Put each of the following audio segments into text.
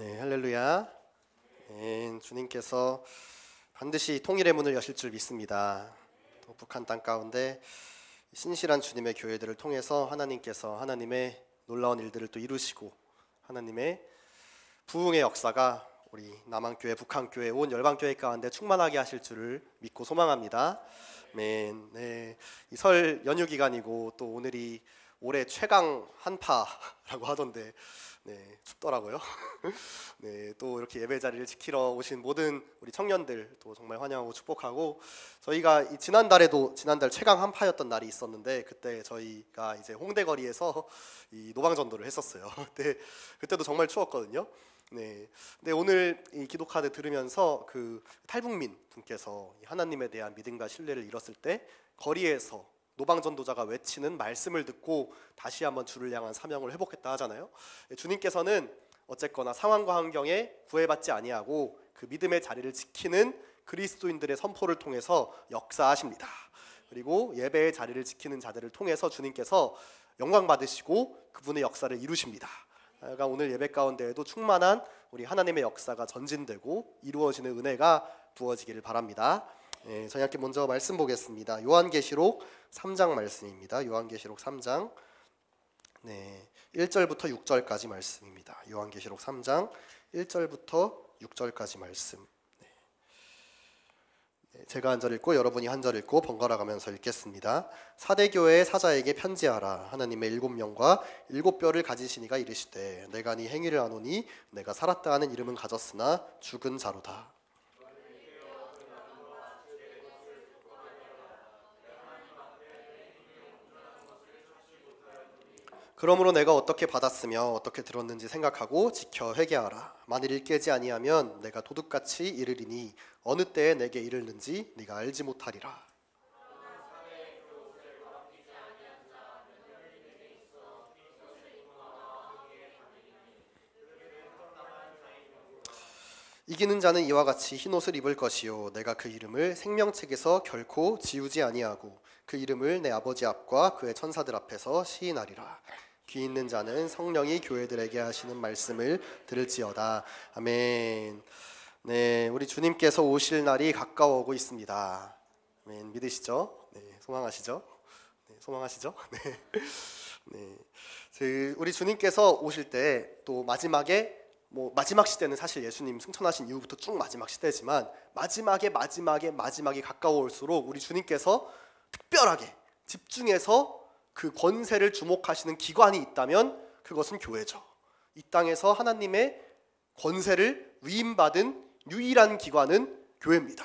네, 할렐루야. 네, 주님께서 반드시 통일의 문을 여실 줄 믿습니다. 또 북한 땅 가운데 신실한 주님의 교회들을 통해서 하나님께서 하나님의 놀라운 일들을 또 이루시고 하나님의 부흥의 역사가 우리 남한교회, 북한교회, 온 열방교회 가운데 충만하게 하실 줄을 믿고 소망합니다. 아멘. 네, 이 설 연휴 기간이고 또 오늘이 올해 최강 한파라고 하던데 춥더라고요. 네, 또 이렇게 예배 자리를 지키러 오신 모든 우리 청년들 또 정말 환영하고 축복하고, 저희가 지난달 최강 한파였던 날이 있었는데 그때 저희가 이제 홍대 거리에서 이 노방 전도를 했었어요. 그때도 정말 추웠거든요. 네, 근데 오늘 이 기도 카드 들으면서 그 탈북민 분께서 하나님에 대한 믿음과 신뢰를 잃었을 때 거리에서 노방전도자가 외치는 말씀을 듣고 다시 한번 주를 향한 사명을 회복했다 하잖아요. 주님께서는 어쨌거나 상황과 환경에 구애받지 아니하고 그 믿음의 자리를 지키는 그리스도인들의 선포를 통해서 역사하십니다. 그리고 예배의 자리를 지키는 자들을 통해서 주님께서 영광 받으시고 그분의 역사를 이루십니다. 그러니까 오늘 예배 가운데에도 충만한 우리 하나님의 역사가 전진되고 이루어지는 은혜가 부어지기를 바랍니다. 네, 저희 함께 먼저 말씀 보겠습니다. 요한계시록 3장 말씀입니다. 요한계시록 3장 1절부터 6절까지 말씀입니다. 요한계시록 3장 1절부터 6절까지 말씀. 제가 한 절 읽고 여러분이 한 절 읽고 번갈아 가면서 읽겠습니다. 사대교회의 사자에게 편지하라. 하나님의 7명과 7뼈를 가지신 이가 이르시되 내가 네 행위를 아노니 내가 살았다 하는 이름은 가졌으나 죽은 자로다. 그러므로 내가 어떻게 받았으며 어떻게 들었는지 생각하고 지켜 회개하라. 만일 일 깨지 아니하면 내가 도둑같이 이르리니 어느 때에 내게 이르는지 네가 알지 못하리라. 이기는 자는 이와 같이 흰옷을 입을 것이요 내가 그 이름을 생명책에서 결코 지우지 아니하고 그 이름을 내 아버지 앞과 그의 천사들 앞에서 시인하리라. 귀 있는 자는 성령이 교회들에게 하시는 말씀을 들을지어다. 아멘. 네, 우리 주님께서 오실 날이 가까워오고 있습니다. 아멘. 믿으시죠? 네, 소망하시죠? 네, 소망하시죠? 네. 우리 주님께서 오실 때 또 마지막에 마지막 시대는 사실 예수님 승천하신 이후부터 쭉 마지막 시대지만 마지막이 가까워올수록 우리 주님께서 특별하게 집중해서 그 권세를 주목하시는 기관이 있다면 그것은 교회죠. 이 땅에서 하나님의 권세를 위임받은 유일한 기관은 교회입니다.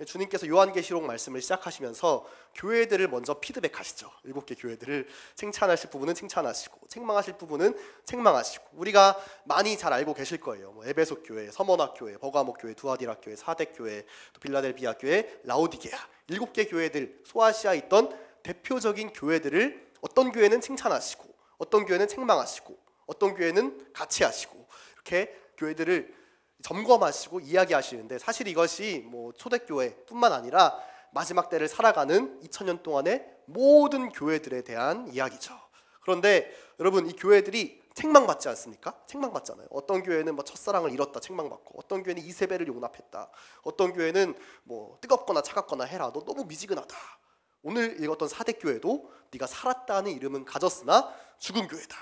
주님께서 요한계시록 말씀을 시작하시면서 교회들을 먼저 피드백하시죠. 7개 교회들을 칭찬하실 부분은 칭찬하시고 책망하실 부분은 책망하시고, 우리가 많이 잘 알고 계실 거예요. 에베소 교회, 서머나 교회, 버가모 교회, 두아디라 교회, 사대 교회, 또 빌라델비아 교회, 라오디게아 7개 교회들, 소아시아에 있던 대표적인 교회들을 어떤 교회는 칭찬하시고 어떤 교회는 책망하시고 어떤 교회는 같이 하시고 이렇게 교회들을 점검하시고 이야기하시는데, 사실 이것이 초대교회뿐만 아니라 마지막 때를 살아가는 2000년 동안의 모든 교회들에 대한 이야기죠. 그런데 여러분, 이 교회들이 책망받지 않습니까? 책망받잖아요. 어떤 교회는 첫사랑을 잃었다 책망받고, 어떤 교회는 이세벨을 용납했다, 어떤 교회는 뜨겁거나 차갑거나 해라, 너 너무 미지근하다. 오늘 읽었던 사대교회도 네가 살았다 하는 이름은 가졌으나 죽은 교회다.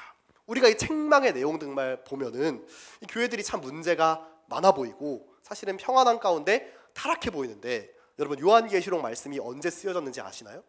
우리가 이 책망의 내용들만 보면은 이 교회들이 참 문제가 많아 보이고 사실은 평안한 가운데 타락해 보이는데, 여러분 요한계시록 말씀이 언제 쓰여졌는지 아시나요?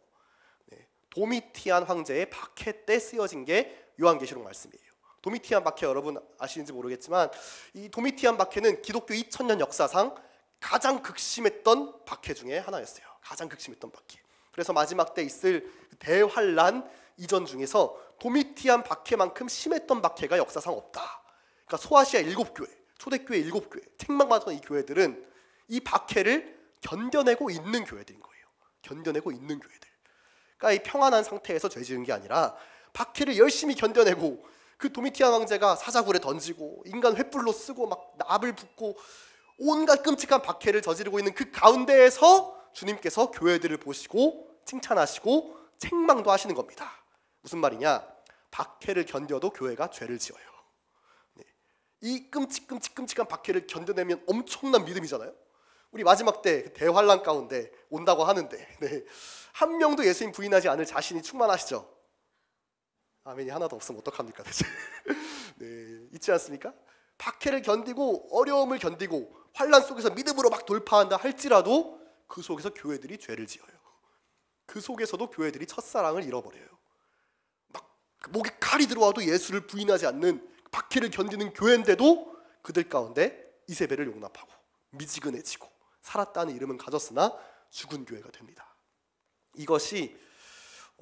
도미티안 황제의 박해 때 쓰여진 게 요한계시록 말씀이에요. 도미티안 박해 여러분 아시는지 모르겠지만 이 도미티안 박해는 기독교 2000년 역사상 가장 극심했던 박해 중에 하나였어요. 가장 극심했던 박해. 그래서 마지막 때 있을 대환란 이전 중에서 도미티안 박해만큼 심했던 박해가 역사상 없다. 그러니까 소아시아 7교회, 초대교회 7교회, 책망받았던 이 교회들은 이 박해를 견뎌내고 있는 교회들인 거예요. 견뎌내고 있는 교회들. 그러니까 이 평안한 상태에서 죄 지은 게 아니라 박해를 열심히 견뎌내고, 그 도미티안 황제가 사자굴에 던지고 인간 횃불로 쓰고 막 납을 붓고 온갖 끔찍한 박해를 저지르고 있는 그 가운데에서 주님께서 교회들을 보시고 칭찬하시고 책망도 하시는 겁니다. 무슨 말이냐? 박해를 견뎌도 교회가 죄를 지어요. 이 끔찍한 박해를 견뎌내면 엄청난 믿음이잖아요. 우리 마지막 때 대환란 가운데 온다고 하는데 한 명도 예수님 부인하지 않을 자신이 충만하시죠? 아멘이 하나도 없으면 어떡합니까 대체? 있지 않습니까? 박해를 견디고 어려움을 견디고 환란 속에서 믿음으로 막 돌파한다 할지라도 그 속에서 교회들이 죄를 지어요. 그 속에서도 교회들이 첫사랑을 잃어버려요. 막 목에 칼이 들어와도 예수를 부인하지 않는 박해를 견디는 교회인데도 그들 가운데 이세벨을 용납하고 미지근해지고 살았다는 이름은 가졌으나 죽은 교회가 됩니다. 이것이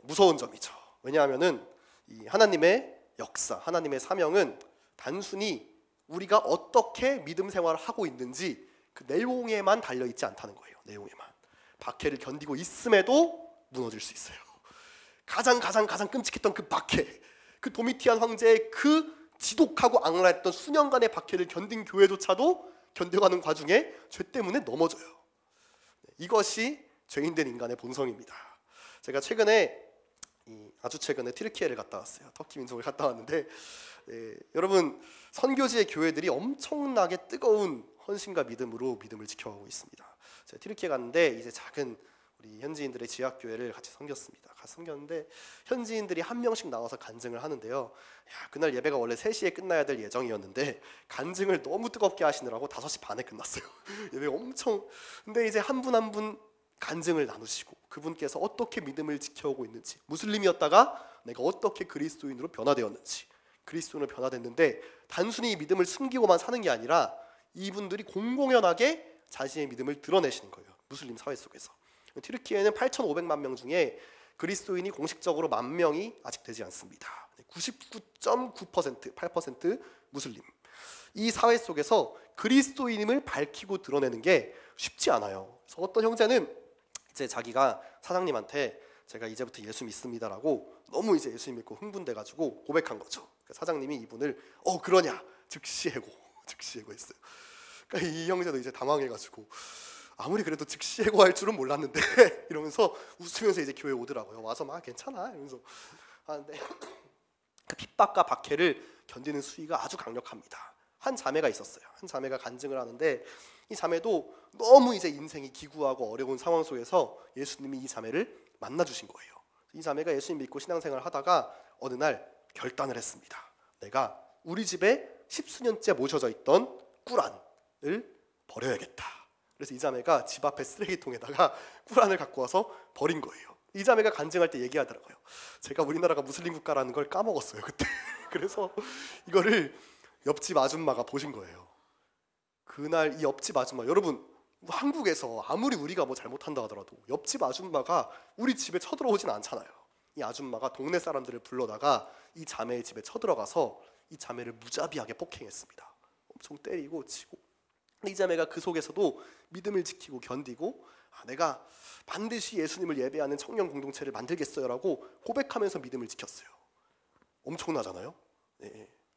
무서운 점이죠. 왜냐하면은 이 하나님의 역사, 하나님의 사명은 단순히 우리가 어떻게 믿음 생활을 하고 있는지 그 내용에만 달려있지 않다는 거예요. 내용에만. 박해를 견디고 있음에도 무너질 수 있어요. 가장 끔찍했던 그 박해, 그 도미티안 황제의 그 지독하고 악랄했던 수년간의 박해를 견딘 교회조차도 견뎌가는 과정에 죄 때문에 넘어져요. 이것이 죄인된 인간의 본성입니다. 제가 아주 최근에 튀르키예를 갔다 왔어요. 터키 민족을 갔다 왔는데 여러분 선교지의 교회들이 엄청나게 뜨거운 헌신과 믿음으로 믿음을 지켜가고 있습니다. 제가 튀르키예 갔는데 이제 작은 우리 현지인들의 지역교회를 같이 섬겼습니다. 같이 섬겼는데 현지인들이 한 명씩 나와서 간증을 하는데요. 그날 예배가 원래 3시에 끝나야 될 예정이었는데 간증을 너무 뜨겁게 하시느라고 5시 반에 끝났어요. 예배가 엄청. 근데 이제 한 분 한 분 간증을 나누시고 그분께서 어떻게 믿음을 지켜오고 있는지, 무슬림이었다가 내가 어떻게 그리스도인으로 변화되었는지, 그리스도인으로 변화됐는데 단순히 믿음을 숨기고만 사는 게 아니라 이분들이 공공연하게 자신의 믿음을 드러내시는 거예요. 무슬림 사회 속에서. 튀르키예는 8,500만 명 중에 그리스도인이 공식적으로 10,000명이 아직 되지 않습니다. 99.9%, 8% 무슬림. 이 사회 속에서 그리스도인임을 밝히고 드러내는 게 쉽지 않아요. 그래서 어떤 형제는 이제 자기가 사장님한테 제가 이제부터 예수 믿습니다라고 너무 이제 예수 믿고 흥분돼가지고 고백한 거죠. 사장님이 이분을 그러냐 즉시 해고했어요. 그러니까 이 형제도 이제 당황해가지고 아무리 그래도 즉시 해고할 줄은 몰랐는데 이러면서 웃으면서 이제 교회 오더라고요. 와서 막 괜찮아 이러면서 하는데 그 핍박과 박해를 견디는 수위가 아주 강력합니다. 한 자매가 있었어요. 한 자매가 간증을 하는데 이 자매도 너무 이제 인생이 기구하고 어려운 상황 속에서 예수님이 이 자매를 만나주신 거예요. 이 자매가 예수님 믿고 신앙생활을 하다가 어느 날 결단을 했습니다. 내가 우리 집에 10수년째 모셔져 있던 꾸란을 버려야겠다. 그래서 이 자매가 집 앞에 쓰레기통에다가 꾸란을 갖고 와서 버린 거예요. 이 자매가 간증할 때 얘기하더라고요. 제가 우리나라가 무슬림 국가라는 걸 까먹었어요 그때. 그래서 이거를 옆집 아줌마가 보신 거예요. 그날 이 옆집 아줌마, 여러분 한국에서 아무리 우리가 뭐 잘못한다 하더라도 옆집 아줌마가 우리 집에 쳐들어오진 않잖아요. 이 아줌마가 동네 사람들을 불러다가 이 자매의 집에 쳐들어가서 이 자매를 무자비하게 폭행했습니다. 엄청 때리고 치고. 이 자매가 그 속에서도 믿음을 지키고 견디고 내가 반드시 예수님을 예배하는 청년 공동체를 만들겠어요라고 고백하면서 믿음을 지켰어요. 엄청나잖아요.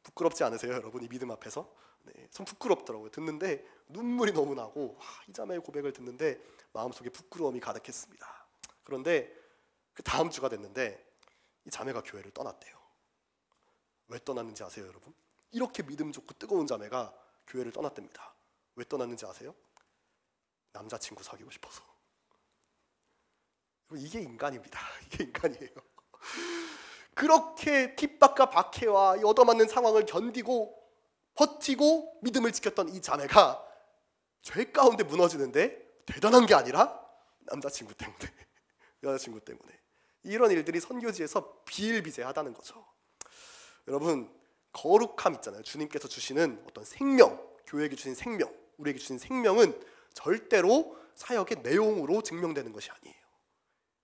부끄럽지 않으세요 여러분? 이 믿음 앞에서? 좀 부끄럽더라고요. 듣는데 눈물이 너무 나고 이 자매의 고백을 듣는데 마음속에 부끄러움이 가득했습니다. 그런데 그 다음 주가 됐는데 이 자매가 교회를 떠났대요. 왜 떠났는지 아세요 여러분? 이렇게 믿음 좋고 뜨거운 자매가 교회를 떠났답니다. 왜 떠났는지 아세요? 남자친구 사귀고 싶어서. 이게 인간입니다. 이게 인간이에요. 그렇게 핍박과 박해와 얻어맞는 상황을 견디고 버티고 믿음을 지켰던 이 자매가 죄 가운데 무너지는데 대단한 게 아니라 남자친구 때문에, 여자친구 때문에. 이런 일들이 선교지에서 비일비재하다는 거죠. 여러분 거룩함 있잖아요. 주님께서 주시는 어떤 생명, 교회에게 주신 생명, 우리에게 주신 생명은 절대로 사역의 내용으로 증명되는 것이 아니에요.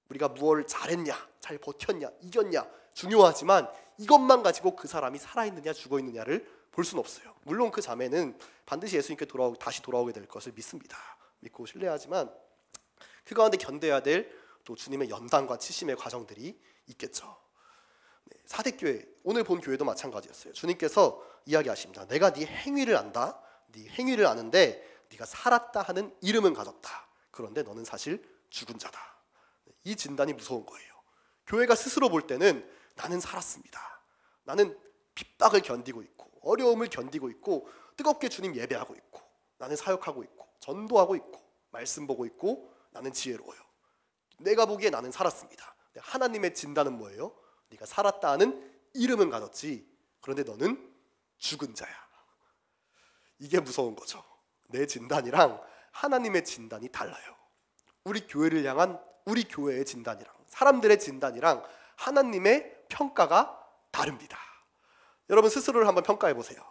우리가 무엇을 잘했냐, 잘 버텼냐, 이겼냐 중요하지만 이것만 가지고 그 사람이 살아있느냐 죽어있느냐를 볼 수는 없어요. 물론 그 자매는 반드시 예수님께 다시 돌아오게 될 것을 믿습니다. 믿고 신뢰하지만 그 가운데 견뎌야 될 또 주님의 연단과 치심의 과정들이 있겠죠. 사대교회, 오늘 본 교회도 마찬가지였어요. 주님께서 이야기하십니다. 내가 네 행위를 안다. 네 행위를 아는데 네가 살았다 하는 이름은 가졌다. 그런데 너는 사실 죽은 자다. 이 진단이 무서운 거예요. 교회가 스스로 볼 때는 나는 살았습니다. 나는 핍박을 견디고 있고 어려움을 견디고 있고 뜨겁게 주님 예배하고 있고 나는 사역하고 있고 전도하고 있고 말씀 보고 있고 나는 지혜로워요. 내가 보기에 나는 살았습니다. 하나님의 진단은 뭐예요? 네가 살았다 하는 이름은 가졌지 그런데 너는 죽은 자야. 이게 무서운 거죠. 내 진단이랑 하나님의 진단이 달라요. 우리 교회를 향한 우리 교회의 진단이랑 사람들의 진단이랑 하나님의 평가가 다릅니다. 여러분 스스로를 한번 평가해 보세요.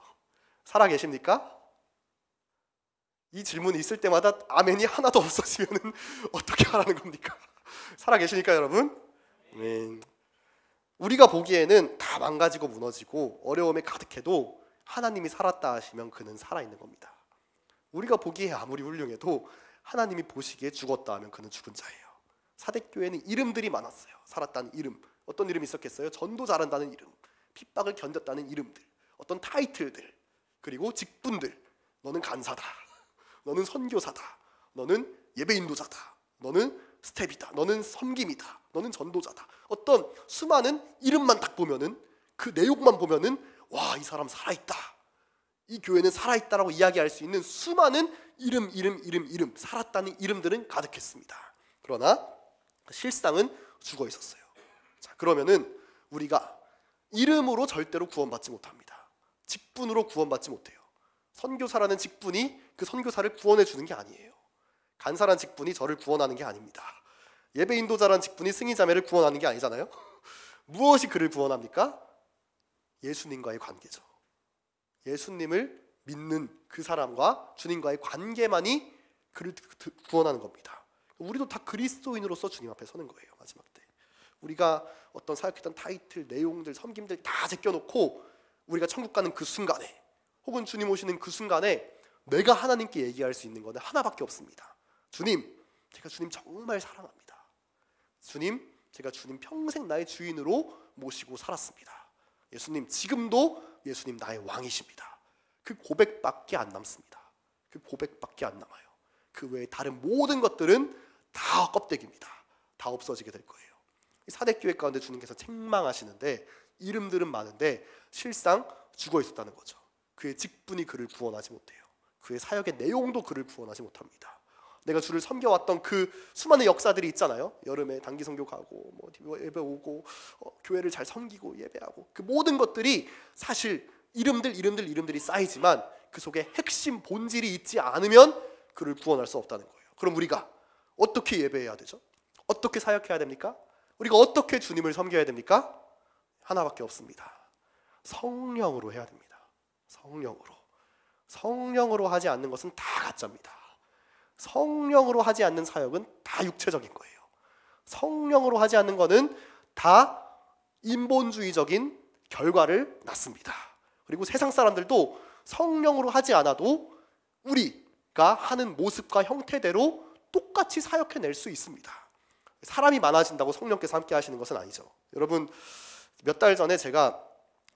살아 계십니까? 이 질문이 있을 때마다 아멘이 하나도 없어지면 어떻게 하라는 겁니까? 살아 계십니까 여러분? 네. 우리가 보기에는 다 망가지고 무너지고 어려움에 가득해도 하나님이 살았다 하시면 그는 살아있는 겁니다. 우리가 보기에 아무리 훌륭해도 하나님이 보시기에 죽었다 하면 그는 죽은 자예요. 사대교회는 이름들이 많았어요. 살았다는 이름. 어떤 이름이 있었겠어요? 전도 잘한다는 이름, 핍박을 견뎠다는 이름들, 어떤 타이틀들, 그리고 직분들. 너는 간사다, 너는 선교사다, 너는 예배인도자다, 너는 스텝이다, 너는 섬김이다, 너는 전도자다. 어떤 수많은 이름만 딱 보면은 그 내용만 보면은 와, 이 사람 살아있다, 이 교회는 살아있다라고 이야기할 수 있는 수많은 이름 살았다는 이름들은 가득했습니다. 그러나 실상은 죽어 있었어요. 자, 그러면은 우리가 이름으로 절대로 구원받지 못합니다. 직분으로 구원받지 못해요. 선교사라는 직분이 그 선교사를 구원해 주는 게 아니에요. 간사라는 직분이 저를 구원하는 게 아닙니다. 예배인도자라는 직분이 승희자매를 구원하는 게 아니잖아요. 무엇이 그를 구원합니까? 예수님과의 관계죠. 예수님을 믿는 그 사람과 주님과의 관계만이 그를 구원하는 겁니다. 우리도 다 그리스도인으로서 주님 앞에 서는 거예요. 마지막 때 우리가 어떤 사역했던 타이틀, 내용들, 섬김들 다 제껴놓고 우리가 천국 가는 그 순간에 혹은 주님 오시는 그 순간에 내가 하나님께 얘기할 수 있는 것은 하나밖에 없습니다. 주님, 제가 주님 정말 사랑합니다. 주님, 제가 주님 평생 나의 주인으로 모시고 살았습니다. 예수님, 지금도 예수님 나의 왕이십니다. 그 고백밖에 안 남습니다. 그 고백밖에 안 남아요. 그 외에 다른 모든 것들은 다 껍데기입니다. 다 없어지게 될 거예요. 사대교회 가운데 주님께서 책망하시는데 이름들은 많은데 실상 죽어 있었다는 거죠. 그의 직분이 그를 구원하지 못해요. 그의 사역의 내용도 그를 구원하지 못합니다. 내가 주를 섬겨왔던 그 수많은 역사들이 있잖아요. 여름에 단기 선교 가고 뭐 예배 오고 교회를 잘 섬기고 예배하고 그 모든 것들이 사실 이름들이 쌓이지만 그 속에 핵심 본질이 있지 않으면 그를 구원할 수 없다는 거예요. 그럼 우리가 어떻게 예배해야 되죠? 어떻게 사역해야 됩니까? 우리가 어떻게 주님을 섬겨야 됩니까? 하나밖에 없습니다. 성령으로 해야 됩니다. 성령으로 하지 않는 것은 다 가짜입니다. 성령으로 하지 않는 사역은 다 육체적인 거예요. 성령으로 하지 않는 것은 다 인본주의적인 결과를 낳습니다. 그리고 세상 사람들도 성령으로 하지 않아도 우리가 하는 모습과 형태대로 똑같이 사역해낼 수 있습니다. 사람이 많아진다고 성령께서 함께 하시는 것은 아니죠. 여러분, 몇 달 전에 제가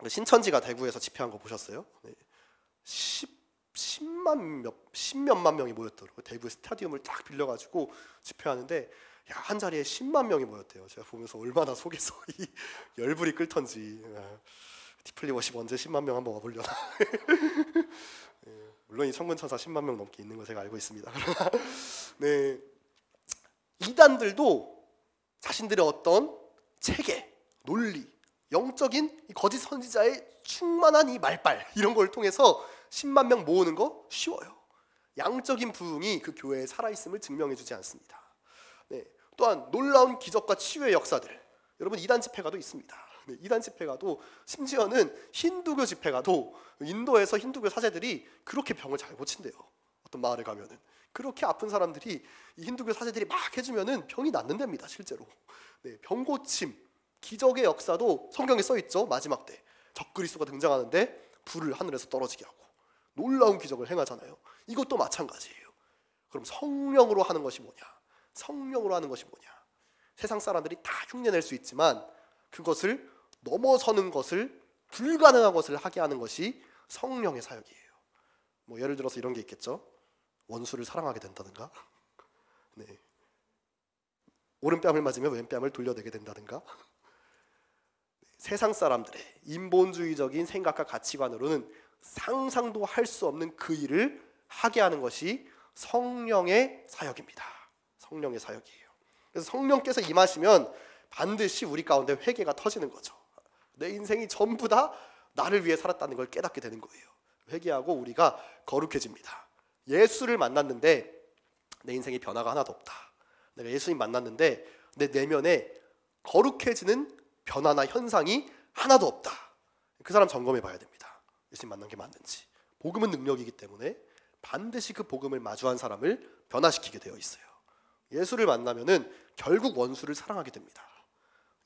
신천지가 대구에서 집회한 거 보셨어요? 10몇만 명이 모였더라고요. 대구 스타디움을 딱 빌려가지고 집회하는데 한 자리에 10만 명이 모였대요. 제가 보면서 얼마나 속에서 이 열불이 끓던지. 디플리 워십 언제 10만 명 한번 와보려나. 물론 이 청문천사 10만 명 넘게 있는 거 제가 알고 있습니다. 네, 이단들도 자신들의 어떤 체계, 논리, 영적인 이 거짓 선지자의 충만한 이 말빨 이런 걸 통해서 10만 명 모으는 거 쉬워요. 양적인 부흥이 그 교회에 살아있음을 증명해주지 않습니다. 네, 또한 놀라운 기적과 치유의 역사들, 여러분 이단 집회 가도 있습니다. 네, 이단 집회 가도 심지어는 힌두교 집회 가도 인도에서 힌두교 사제들이 그렇게 병을 잘 고친대요. 어떤 마을에 가면은 그렇게 아픈 사람들이 이 힌두교 사제들이 막 해주면은 병이 낫는답니다. 실제로. 네, 병 고침, 기적의 역사도 성경에 써 있죠. 마지막 때 적그리스도가 등장하는데 불을 하늘에서 떨어지게 하고 놀라운 기적을 행하잖아요. 이것도 마찬가지예요. 그럼 성령으로 하는 것이 뭐냐? 성령으로 하는 것이 뭐냐? 세상 사람들이 다 흉내낼 수 있지만 그것을 넘어서는 것을, 불가능한 것을 하게 하는 것이 성령의 사역이에요. 뭐 예를 들어서 이런 게 있겠죠. 원수를 사랑하게 된다든가, 네, 오른뺨을 맞으면 왼뺨을 돌려내게 된다든가. 세상 사람들의 인본주의적인 생각과 가치관으로는 상상도 할 수 없는 그 일을 하게 하는 것이 성령의 사역입니다. 성령의 사역이에요. 그래서 성령께서 임하시면 반드시 우리 가운데 회개가 터지는 거죠. 내 인생이 전부 다 나를 위해 살았다는 걸 깨닫게 되는 거예요. 회개하고 우리가 거룩해집니다. 예수를 만났는데 내 인생에 변화가 하나도 없다. 내가 예수님 만났는데 내 내면에 거룩해지는 변화나 현상이 하나도 없다. 그 사람 점검해 봐야 됩니다. 예수님 만난 게 맞는지. 복음은 능력이기 때문에 반드시 그 복음을 마주한 사람을 변화시키게 되어 있어요. 예수를 만나면은 결국 원수를 사랑하게 됩니다.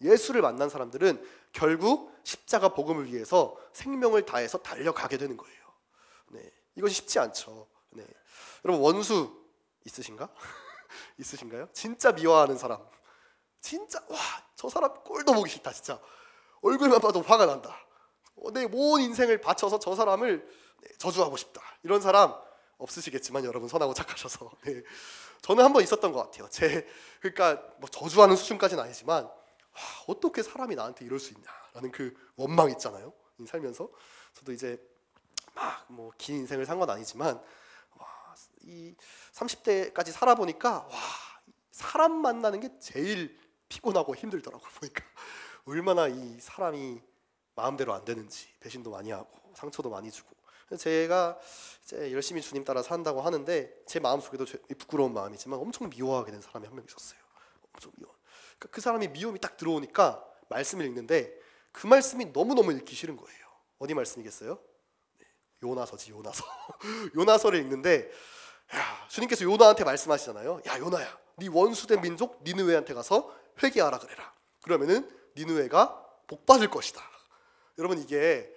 예수를 만난 사람들은 결국 십자가 복음을 위해서 생명을 다해서 달려가게 되는 거예요. 네, 이것이 쉽지 않죠. 네. 여러분 원수 있으신가? 있으신가요? 진짜 미워하는 사람, 진짜 와, 저 사람 꼴도 보기 싫다. 진짜 얼굴만 봐도 화가 난다. 내 온 인생을 바쳐서 저 사람을 저주하고 싶다. 이런 사람 없으시겠지만 여러분 선하고 착하셔서 네. 저는 한번 있었던 것 같아요. 그러니까 뭐 저주하는 수준까지는 아니지만 와, 어떻게 사람이 나한테 이럴 수 있냐라는 그 원망 있잖아요. 살면서 저도 이제 막 뭐 긴 인생을 산 건 아니지만 와, 이 30대까지 살아보니까 와, 사람 만나는 게 제일 피곤하고 힘들더라고요. 보니까 얼마나 이 사람이 마음대로 안 되는지 배신도 많이 하고 상처도 많이 주고. 제가 이제 열심히 주님 따라 산다고 하는데 제 마음속에도 부끄러운 마음이지만 엄청 미워하게 된 사람이 한 명 있었어요. 엄청 미워. 그러니까 그 사람이 미움이 딱 들어오니까 말씀을 읽는데 그 말씀이 너무너무 읽기 싫은 거예요. 어디 말씀이겠어요? 네, 요나서지, 요나서. 요나서를 읽는데 야, 주님께서 요나한테 말씀하시잖아요. 야 요나야, 네 원수된 민족 니느웨한테 가서 회개하라 그래라. 그러면은 니느웨가 복받을 것이다. 여러분 이게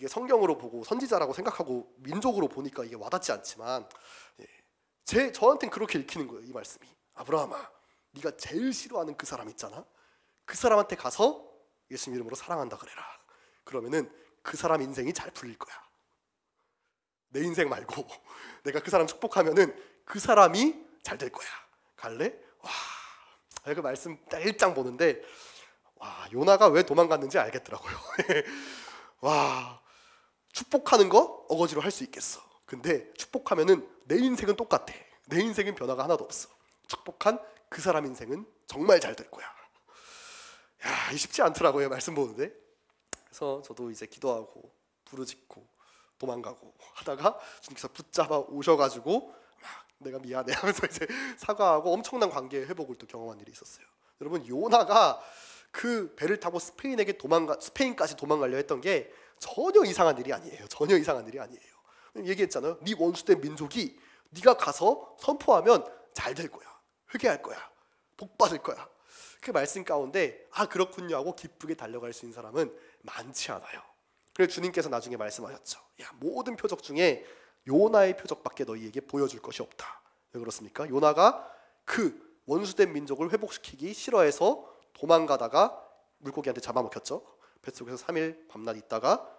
성경으로 보고 선지자라고 생각하고 민족으로 보니까 이게 와닿지 않지만 저한테는 그렇게 읽히는 거예요. 이 말씀이. 아브라함아, 네가 제일 싫어하는 그 사람 있잖아. 그 사람한테 가서 예수님 이름으로 사랑한다 그래라. 그러면은 그 사람 인생이 잘 풀릴 거야. 내 인생 말고 내가 그 사람 축복하면은 그 사람이 잘 될 거야. 갈래? 와, 그 말씀 딱 1장 보는데 와, 요나가 왜 도망갔는지 알겠더라고요. 와, 축복하는 거 어거지로 할 수 있겠어. 근데 축복하면은 내 인생은 똑같아. 내 인생은 변화가 하나도 없어. 축복한 그 사람 인생은 정말 잘 될 거야. 야, 쉽지 않더라고요. 말씀 보는데. 그래서 저도 이제 기도하고 부르짖고 도망가고 하다가 주님께서 붙잡아 오셔가지고 막 내가 미안해 하면서 이제 사과하고 엄청난 관계 회복을 또 경험한 일이 있었어요. 여러분 요나가 그 배를 타고 스페인까지 도망가려 했던 게 전혀 이상한 일이 아니에요. 전혀 이상한 일이 아니에요. 얘기했잖아요. 네 원수된 민족이 네가 가서 선포하면 잘 될 거야. 회개할 거야. 복 받을 거야. 그 말씀 가운데 아 그렇군요 하고 기쁘게 달려갈 수 있는 사람은 많지 않아요. 그래서 주님께서 나중에 말씀하셨죠. 야, 모든 표적 중에 요나의 표적밖에 너희에게 보여줄 것이 없다. 왜 그렇습니까? 요나가 그 원수된 민족을 회복시키기 싫어해서 도망가다가 물고기한테 잡아먹혔죠. 뱃속에서 3일 밤낮 있다가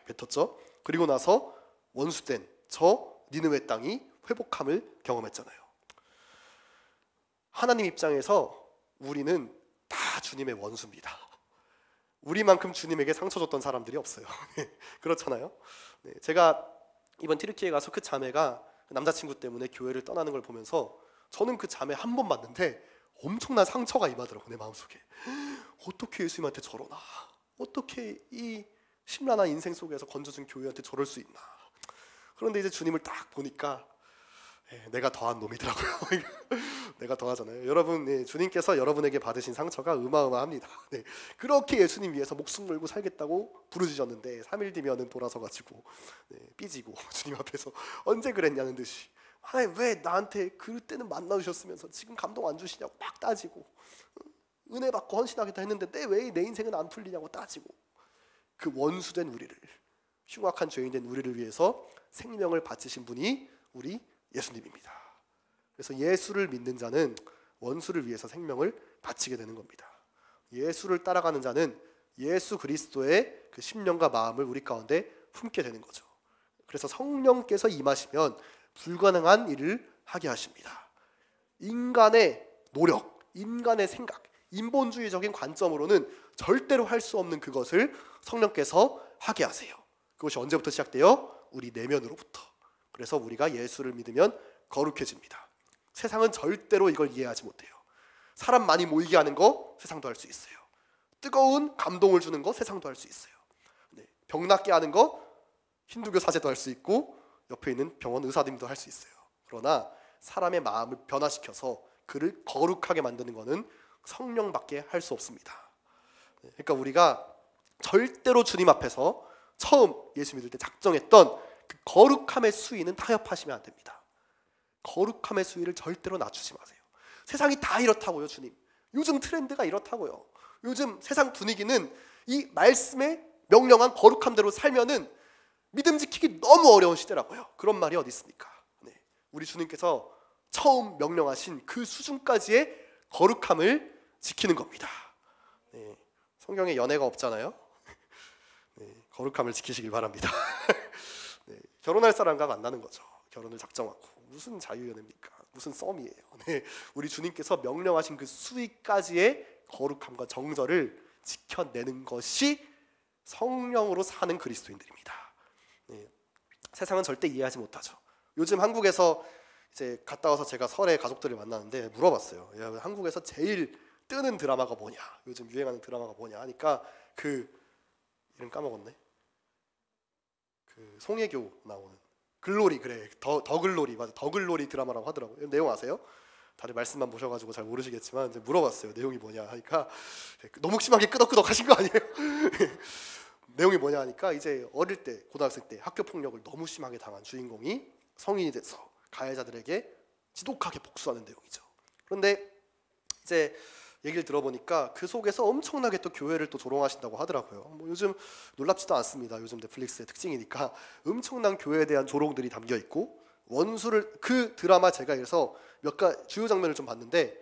뱉었죠. 그리고 나서 원수된 저 니느웨 땅이 회복함을 경험했잖아요. 하나님 입장에서 우리는 다 주님의 원수입니다. 우리만큼 주님에게 상처 줬던 사람들이 없어요. 그렇잖아요. 네, 제가 이번 튀르키예 가서 그 자매가 남자친구 때문에 교회를 떠나는 걸 보면서 저는 그 자매 한 번 봤는데 엄청난 상처가 임하더라고요. 내 마음속에. 어떻게 예수님한테 저러나. 어떻게 이 심란한 인생 속에서 건져준 교회한테 저럴 수 있나. 그런데 이제 주님을 딱 보니까 내가 더한 놈이더라고요. 내가 더하잖아요. 여러분, 주님께서 여러분에게 받으신 상처가 어마어마합니다. 그렇게 예수님 위해서 목숨 걸고 살겠다고 부르짖었는데 3일 뒤면은 돌아서가지고 삐지고 주님 앞에서 언제 그랬냐는 듯이 하나님 왜 나한테 그때는 만나주셨으면서 지금 감동 안 주시냐고 막 따지고 은혜 받고 헌신하겠다 했는데 왜 내 인생은 안 풀리냐고 따지고 그 원수된 우리를 흉악한 죄인된 우리를 위해서 생명을 바치신 분이 우리 예수님입니다. 그래서 예수를 믿는 자는 원수를 위해서 생명을 바치게 되는 겁니다. 예수를 따라가는 자는 예수 그리스도의 그 심령과 마음을 우리 가운데 품게 되는 거죠. 그래서 성령께서 임하시면 불가능한 일을 하게 하십니다. 인간의 노력, 인간의 생각, 인본주의적인 관점으로는 절대로 할 수 없는 그것을 성령께서 하게 하세요. 그것이 언제부터 시작돼요? 우리 내면으로부터. 그래서 우리가 예수를 믿으면 거룩해집니다. 세상은 절대로 이걸 이해하지 못해요. 사람 많이 모이게 하는 거 세상도 할 수 있어요. 뜨거운 감동을 주는 거 세상도 할 수 있어요. 병 낫게 하는 거 힌두교 사제도 할 수 있고 옆에 있는 병원 의사님도 할 수 있어요. 그러나 사람의 마음을 변화시켜서 그를 거룩하게 만드는 것은 성령밖에 할 수 없습니다. 그러니까 우리가 절대로 주님 앞에서 처음 예수 믿을 때 작정했던 그 거룩함의 수위는 타협하시면 안 됩니다. 거룩함의 수위를 절대로 낮추지 마세요. 세상이 다 이렇다고요, 주님. 요즘 트렌드가 이렇다고요. 요즘 세상 분위기는 이 말씀에 명령한 거룩함대로 살면은 믿음 지키기 너무 어려운 시대라고요. 그런 말이 어디 있습니까? 우리 주님께서 처음 명령하신 그 수준까지의 거룩함을 지키는 겁니다. 성경에 연애가 없잖아요. 거룩함을 지키시길 바랍니다. 결혼할 사람과 만나는 거죠. 결혼을 작정하고. 무슨 자유연애입니까? 무슨 썸이에요. 우리 주님께서 명령하신 그 수위까지의 거룩함과 정절을 지켜내는 것이 성령으로 사는 그리스도인들입니다. 세상은 절대 이해하지 못하죠. 요즘 한국에서 이제 갔다 와서 제가 설에 가족들을 만나는데 물어봤어요. 야, 한국에서 제일 뜨는 드라마가 뭐냐? 요즘 유행하는 드라마가 뭐냐? 하니까 그 이름 까먹었네. 그 송혜교 나오는 글로리, 그래, 더 글로리, 맞아, 더 글로리 드라마라고 하더라고요. 내용 아세요? 다들 말씀만 보셔가지고 잘 모르시겠지만 이제 물어봤어요. 내용이 뭐냐 하니까 너무 심하게 끄덕끄덕 하신 거 아니에요? 내용이 뭐냐 하니까 이제 어릴 때, 고등학생 때 학교 폭력을 너무 심하게 당한 주인공이 성인이 돼서 가해자들에게 지독하게 복수하는 내용이죠. 그런데 이제 얘기를 들어보니까 그 속에서 엄청나게 또 교회를 또 조롱하신다고 하더라고요. 뭐 요즘 놀랍지도 않습니다. 요즘 넷플릭스의 특징이니까 엄청난 교회에 대한 조롱들이 담겨 있고, 원수를, 그 드라마 제가 그래서 몇 가지 주요 장면을 좀 봤는데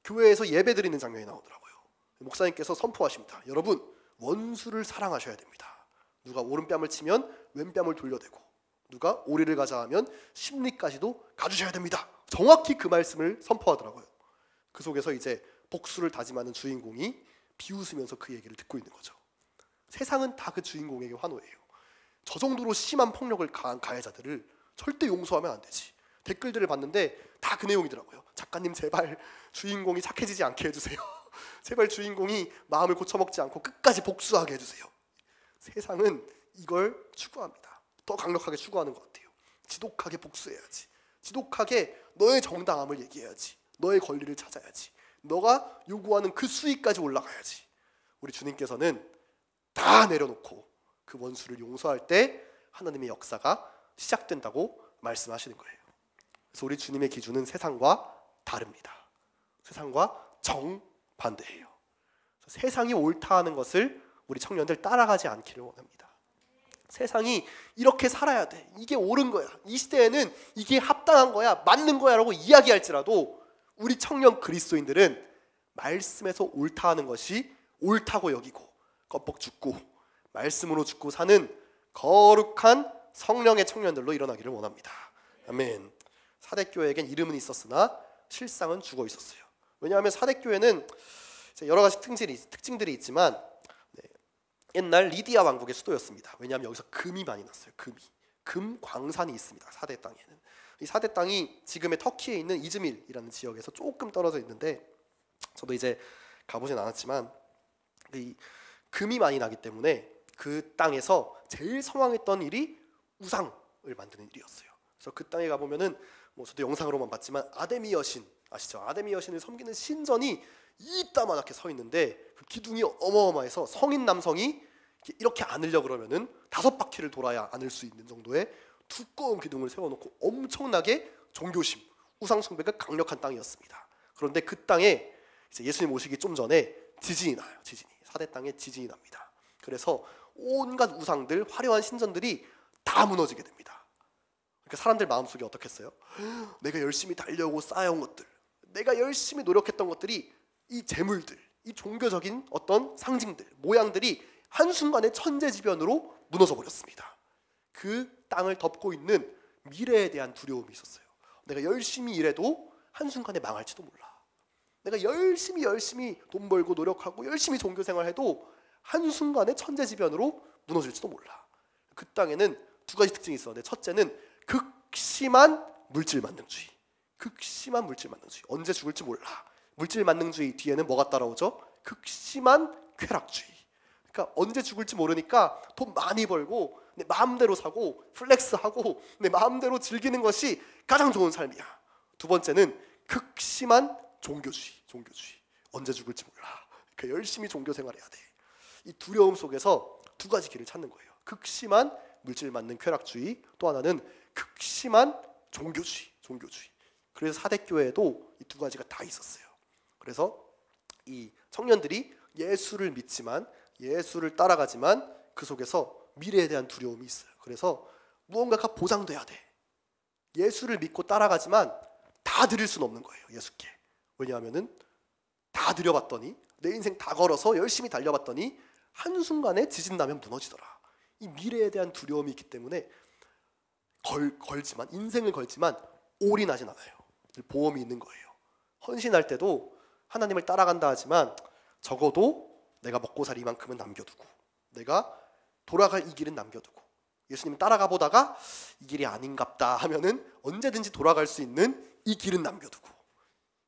교회에서 예배 드리는 장면이 나오더라고요. 목사님께서 선포하십니다. 여러분, 원수를 사랑하셔야 됩니다. 누가 오른뺨을 치면 왼뺨을 돌려대고, 누가 오리를 가자 하면 심리까지도 가주셔야 됩니다. 정확히 그 말씀을 선포하더라고요. 그 속에서 이제 복수를 다짐하는 주인공이 비웃으면서 그 얘기를 듣고 있는 거죠. 세상은 다 그 주인공에게 환호해요. 저 정도로 심한 폭력을 가한 가해자들을 절대 용서하면 안 되지. 댓글들을 봤는데 다 그 내용이더라고요. 작가님 제발 주인공이 착해지지 않게 해주세요. 제발 주인공이 마음을 고쳐먹지 않고 끝까지 복수하게 해주세요. 세상은 이걸 추구합니다. 더 강력하게 추구하는 것 같아요. 지독하게 복수해야지. 지독하게 너의 정당함을 얘기해야지. 너의 권리를 찾아야지. 너가 요구하는 그 수위까지 올라가야지. 우리 주님께서는 다 내려놓고 그 원수를 용서할 때 하나님의 역사가 시작된다고 말씀하시는 거예요. 그래서 우리 주님의 기준은 세상과 다릅니다. 세상과 정반대예요. 세상이 옳다 하는 것을 우리 청년들 따라가지 않기를 원합니다. 세상이 이렇게 살아야 돼, 이게 옳은 거야, 이 시대에는 이게 합당한 거야, 맞는 거야 라고 이야기할지라도 우리 청년 그리스도인들은 말씀에서 옳다 하는 것이 옳다고 여기고 껌뻑 죽고 말씀으로 죽고 사는 거룩한 성령의 청년들로 일어나기를 원합니다. 아멘. 사대교회에겐 이름은 있었으나 실상은 죽어 있었어요. 왜냐하면 사대교회는 여러 가지 특징들이 있지만 옛날 리디아 왕국의 수도였습니다. 왜냐하면 여기서 금이 많이 났어요. 금 광산이 있습니다. 사대 땅에는. 이 사대 땅이 지금의 터키에 있는 이즈밀이라는 지역에서 조금 떨어져 있는데, 저도 이제 가보진 않았지만 이 금이 많이 나기 때문에 그 땅에서 제일 성황했던 일이 우상을 만드는 일이었어요. 그래서 그 땅에 가보면은 뭐 저도 영상으로만 봤지만 아데미 여신 아시죠? 아데미 여신을 섬기는 신전이 이따만하게 서 있는데 그 기둥이 어마어마해서 성인 남성이 이렇게 안으려 그러면은 5바퀴를 돌아야 안을 수 있는 정도의 두꺼운 기둥을 세워놓고 엄청나게 종교심, 우상 숭배가 강력한 땅이었습니다. 그런데 그 땅에 이제 예수님 오시기 좀 전에 지진이 나요. 사대 땅에 지진이 납니다. 그래서 온갖 우상들, 화려한 신전들이 다 무너지게 됩니다. 그러니까 사람들 마음속에 어떻겠어요? 내가 열심히 달려오고 쌓아온 것들, 내가 열심히 노력했던 것들이, 이 재물들, 이 종교적인 어떤 상징들, 모양들이 한순간에 천재지변으로 무너져 버렸습니다. 그 땅을 덮고 있는 미래에 대한 두려움이 있었어요. 내가 열심히 일해도 한순간에 망할지도 몰라. 내가 열심히 돈 벌고 노력하고 열심히 종교생활해도 한순간에 천재지변으로 무너질지도 몰라. 그 땅에는 두 가지 특징이 있었는데, 첫째는 극심한 물질 만능주의. 극심한 물질 만능주의. 언제 죽을지 몰라. 물질 만능주의 뒤에는 뭐가 따라오죠? 극심한 쾌락주의. 그러니까 언제 죽을지 모르니까 돈 많이 벌고 내 마음대로 사고 플렉스하고 내 마음대로 즐기는 것이 가장 좋은 삶이야. 두 번째는 극심한 종교주의. 종교주의. 언제 죽을지 몰라. 그러니까 열심히 종교 생활해야 돼. 이 두려움 속에서 두 가지 길을 찾는 거예요. 극심한 물질 만능 쾌락주의, 또 하나는 극심한 종교주의. 종교주의. 그래서 사대교회에도 이 두 가지가 다 있었어요. 그래서 이 청년들이 예수를 믿지만, 예수를 따라가지만 그 속에서 미래에 대한 두려움이 있어요. 그래서 무언가가 보장돼야 돼. 예수를 믿고 따라가지만 다 드릴 수는 없는 거예요, 예수께. 왜냐하면은 다 드려봤더니, 내 인생 다 걸어서 열심히 달려봤더니 한순간에 지진 나면 무너지더라. 이 미래에 대한 두려움이 있기 때문에 걸지만, 인생을 걸지만 올인하진 않아요. 보험이 있는 거예요. 헌신할 때도 하나님을 따라간다 하지만 적어도 내가 먹고 살 이만큼은 남겨두고, 내가 돌아갈 이 길은 남겨두고, 예수님 따라가 보다가 이 길이 아닌갑다 하면은 언제든지 돌아갈 수 있는 이 길은 남겨두고.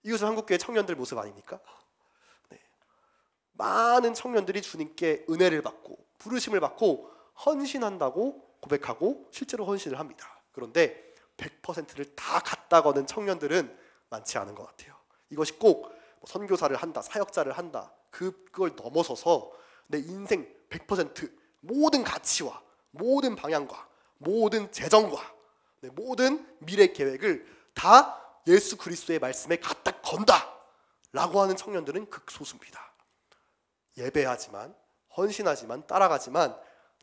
이것은 한국교회 청년들 모습 아닙니까? 네. 많은 청년들이 주님께 은혜를 받고 부르심을 받고 헌신한다고 고백하고 실제로 헌신을 합니다. 그런데 100%를 다 갖다 거는 청년들은 많지 않은 것 같아요. 이것이 꼭 선교사를 한다, 사역자를 한다, 그걸 넘어서서 내 인생 100% 모든 가치와 모든 방향과 모든 재정과 모든 미래 계획을 다 예수 그리스도의 말씀에 갖다 건다 라고 하는 청년들은 극소수입니다. 예배하지만, 헌신하지만, 따라가지만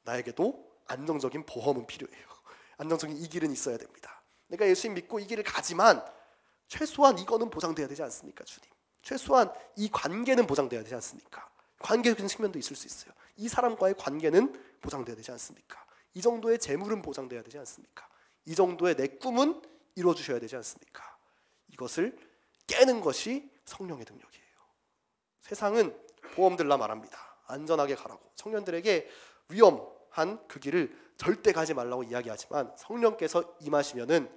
나에게도 안정적인 보험은 필요해요. 안정적인 이 길은 있어야 됩니다. 내가 예수님 믿고 이 길을 가지만 최소한 이거는 보장돼야 되지 않습니까, 주님? 최소한 이 관계는 보장돼야 되지 않습니까? 관계적인 측면도 있을 수 있어요. 이 사람과의 관계는 보장돼야 되지 않습니까? 이 정도의 재물은 보장돼야 되지 않습니까? 이 정도의 내 꿈은 이루어주셔야 되지 않습니까? 이것을 깨는 것이 성령의 능력이에요. 세상은 보험들라 말합니다. 안전하게 가라고. 청년들에게 위험한 그 길을 절대 가지 말라고 이야기하지만 성령께서 임하시면은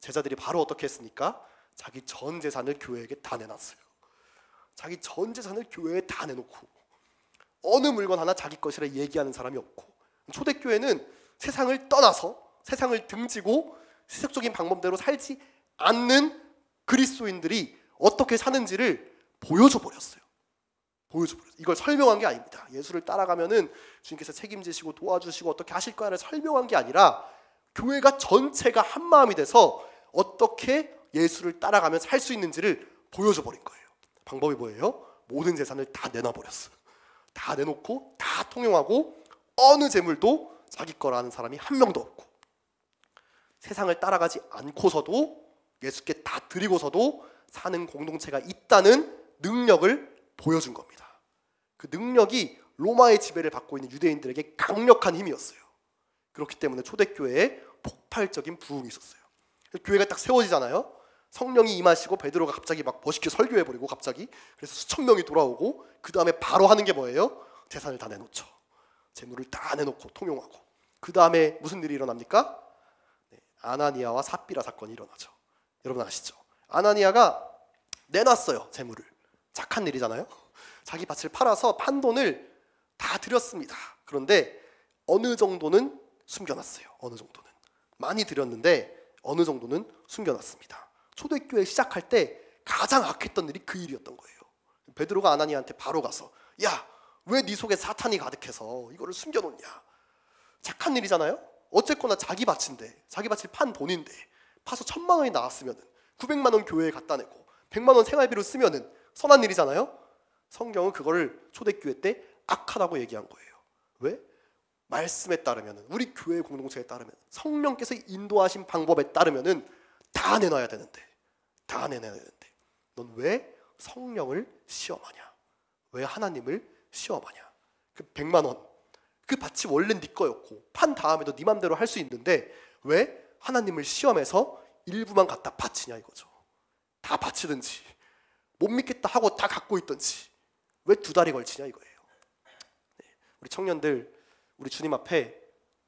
제자들이 바로 어떻게 했습니까? 자기 전 재산을 교회에게 다 내놨어요. 자기 전 재산을 교회에 다 내놓고 어느 물건 하나 자기 것이라 얘기하는 사람이 없고, 초대교회는 세상을 떠나서 세상을 등지고 세속적인 방법대로 살지 않는 그리스도인들이 어떻게 사는지를 보여줘 버렸어요. 이걸 설명한 게 아닙니다. 예수를 따라가면은 주님께서 책임지시고 도와주시고 어떻게 하실 거야를 설명한 게 아니라 교회가 전체가 한 마음이 돼서 어떻게 예수를 따라가면 살 수 있는지를 보여줘 버린 거예요. 방법이 뭐예요? 모든 재산을 다 내놔버렸어요. 다 내놓고 다 통용하고 어느 재물도 자기 거라는 사람이 한 명도 없고, 세상을 따라가지 않고서도 예수께 다 드리고서도 사는 공동체가 있다는 능력을 보여준 겁니다. 그 능력이 로마의 지배를 받고 있는 유대인들에게 강력한 힘이었어요. 그렇기 때문에 초대교회에 폭발적인 부흥이 있었어요. 교회가 딱 세워지잖아요. 성령이 임하시고 베드로가 갑자기 막 멋있게 설교해버리고, 갑자기 그래서 수천 명이 돌아오고, 그 다음에 바로 하는 게 뭐예요? 재산을 다 내놓죠. 재물을 다 내놓고 통용하고, 그 다음에 무슨 일이 일어납니까? 아나니아와 삽비라 사건이 일어나죠. 여러분 아시죠? 아나니아가 내놨어요, 재물을. 착한 일이잖아요. 자기 밭을 팔아서 판 돈을 다 드렸습니다. 그런데 어느 정도는 숨겨놨어요. 어느 정도는. 많이 드렸는데 어느 정도는 숨겨놨습니다. 초대교회 시작할 때 가장 악했던 일이 그 일이었던 거예요. 베드로가 아나니아한테 바로 가서, 야, 왜 네 속에 사탄이 가득해서 이거를 숨겨놓냐? 착한 일이잖아요. 어쨌거나 자기 밭인데, 자기 밭을 판 돈인데 파서 1,000만 원이 나왔으면 900만 원 교회에 갖다 내고 100만 원 생활비로 쓰면은 선한 일이잖아요. 성경은 그거를 초대교회 때 악하다고 얘기한 거예요. 왜? 말씀에 따르면, 우리 교회 공동체에 따르면, 성령께서 인도하신 방법에 따르면은 다 내놔야 되는데, 다 내놔야 되는데 넌 왜 성령을 시험하냐? 왜 하나님을 시험하냐? 그 100만 원, 그 밭이 원래 네 거였고 판 다음에도 네 맘대로 할 수 있는데 왜 하나님을 시험해서 일부만 갖다 바치냐 이거죠. 다 바치든지 못 믿겠다 하고 다 갖고 있든지 왜 2달이 걸치냐 이거예요. 우리 청년들, 우리 주님 앞에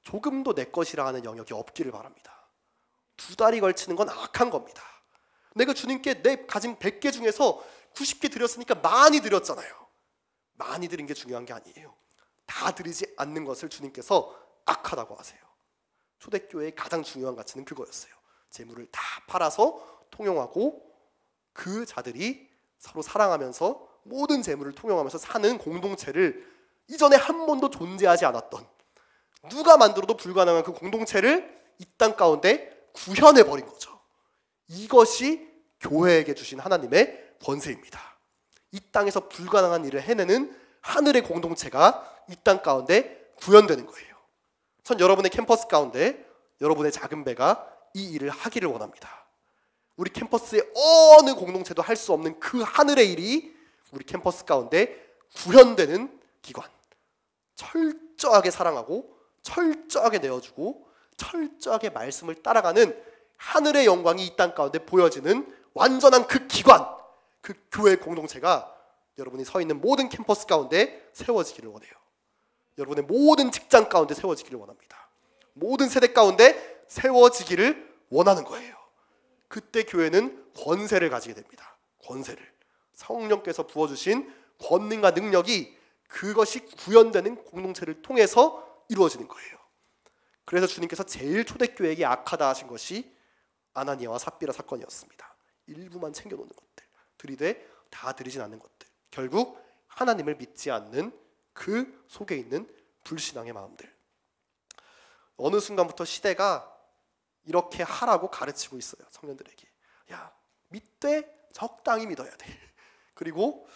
조금도 내 것이라 하는 영역이 없기를 바랍니다. 두 다리 걸치는 건 악한 겁니다. 내가 주님께 내 가진 100개 중에서 90개 드렸으니까 많이 드렸잖아요. 많이 드린 게 중요한 게 아니에요. 다 드리지 않는 것을 주님께서 악하다고 하세요. 초대교회의 가장 중요한 가치는 그거였어요. 재물을 다 팔아서 통용하고 그 자들이 서로 사랑하면서 모든 재물을 통용하면서 사는 공동체를 이전에 한 번도 존재하지 않았던, 누가 만들어도 불가능한 그 공동체를 이 땅 가운데 구현해버린 거죠. 이것이 교회에게 주신 하나님의 권세입니다. 이 땅에서 불가능한 일을 해내는 하늘의 공동체가 이 땅 가운데 구현되는 거예요. 전 여러분의 캠퍼스 가운데 여러분의 작은 배가 이 일을 하기를 원합니다. 우리 캠퍼스의 어느 공동체도 할 수 없는 그 하늘의 일이 우리 캠퍼스 가운데 구현되는 기관, 철저하게 사랑하고 철저하게 내어주고 철저하게 말씀을 따라가는 하늘의 영광이 이 땅 가운데 보여지는 완전한 그 기관, 그 교회 공동체가 여러분이 서 있는 모든 캠퍼스 가운데 세워지기를 원해요. 여러분의 모든 직장 가운데 세워지기를 원합니다. 모든 세대 가운데 세워지기를 원하는 거예요. 그때 교회는 권세를 가지게 됩니다. 권세를. 성령께서 부어주신 권능과 능력이 그것이 구현되는 공동체를 통해서 이루어지는 거예요. 그래서 주님께서 제일 초대교회에게 악하다 하신 것이 아나니아와 삽비라 사건이었습니다. 일부만 챙겨놓는 것들, 들이되 다 드리진 않는 것들, 결국 하나님을 믿지 않는 그 속에 있는 불신앙의 마음들. 어느 순간부터 시대가 이렇게 하라고 가르치고 있어요. 청년들에게. 야, 믿되 적당히 믿어야 돼. 그리고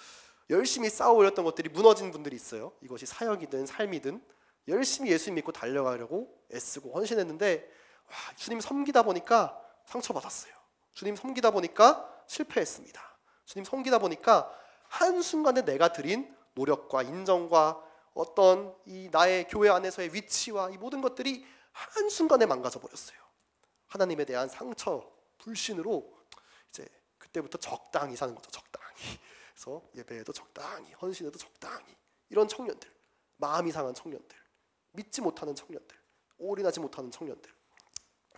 열심히 쌓아 올렸던 것들이 무너진 분들이 있어요. 이것이 사역이든 삶이든 열심히 예수 믿고 달려가려고 애쓰고 헌신했는데, 와, 주님 섬기다 보니까 상처받았어요. 주님 섬기다 보니까 실패했습니다. 주님 섬기다 보니까 한순간에 내가 드린 노력과 인정과 어떤 이 나의 교회 안에서의 위치와 이 모든 것들이 한순간에 망가져 버렸어요. 하나님에 대한 상처, 불신으로 이제 그때부터 적당히 사는 거죠. 적당히. 그래서 예배에도 적당히, 헌신에도 적당히. 이런 청년들, 마음이 상한 청년들, 믿지 못하는 청년들, 올인하지 못하는 청년들.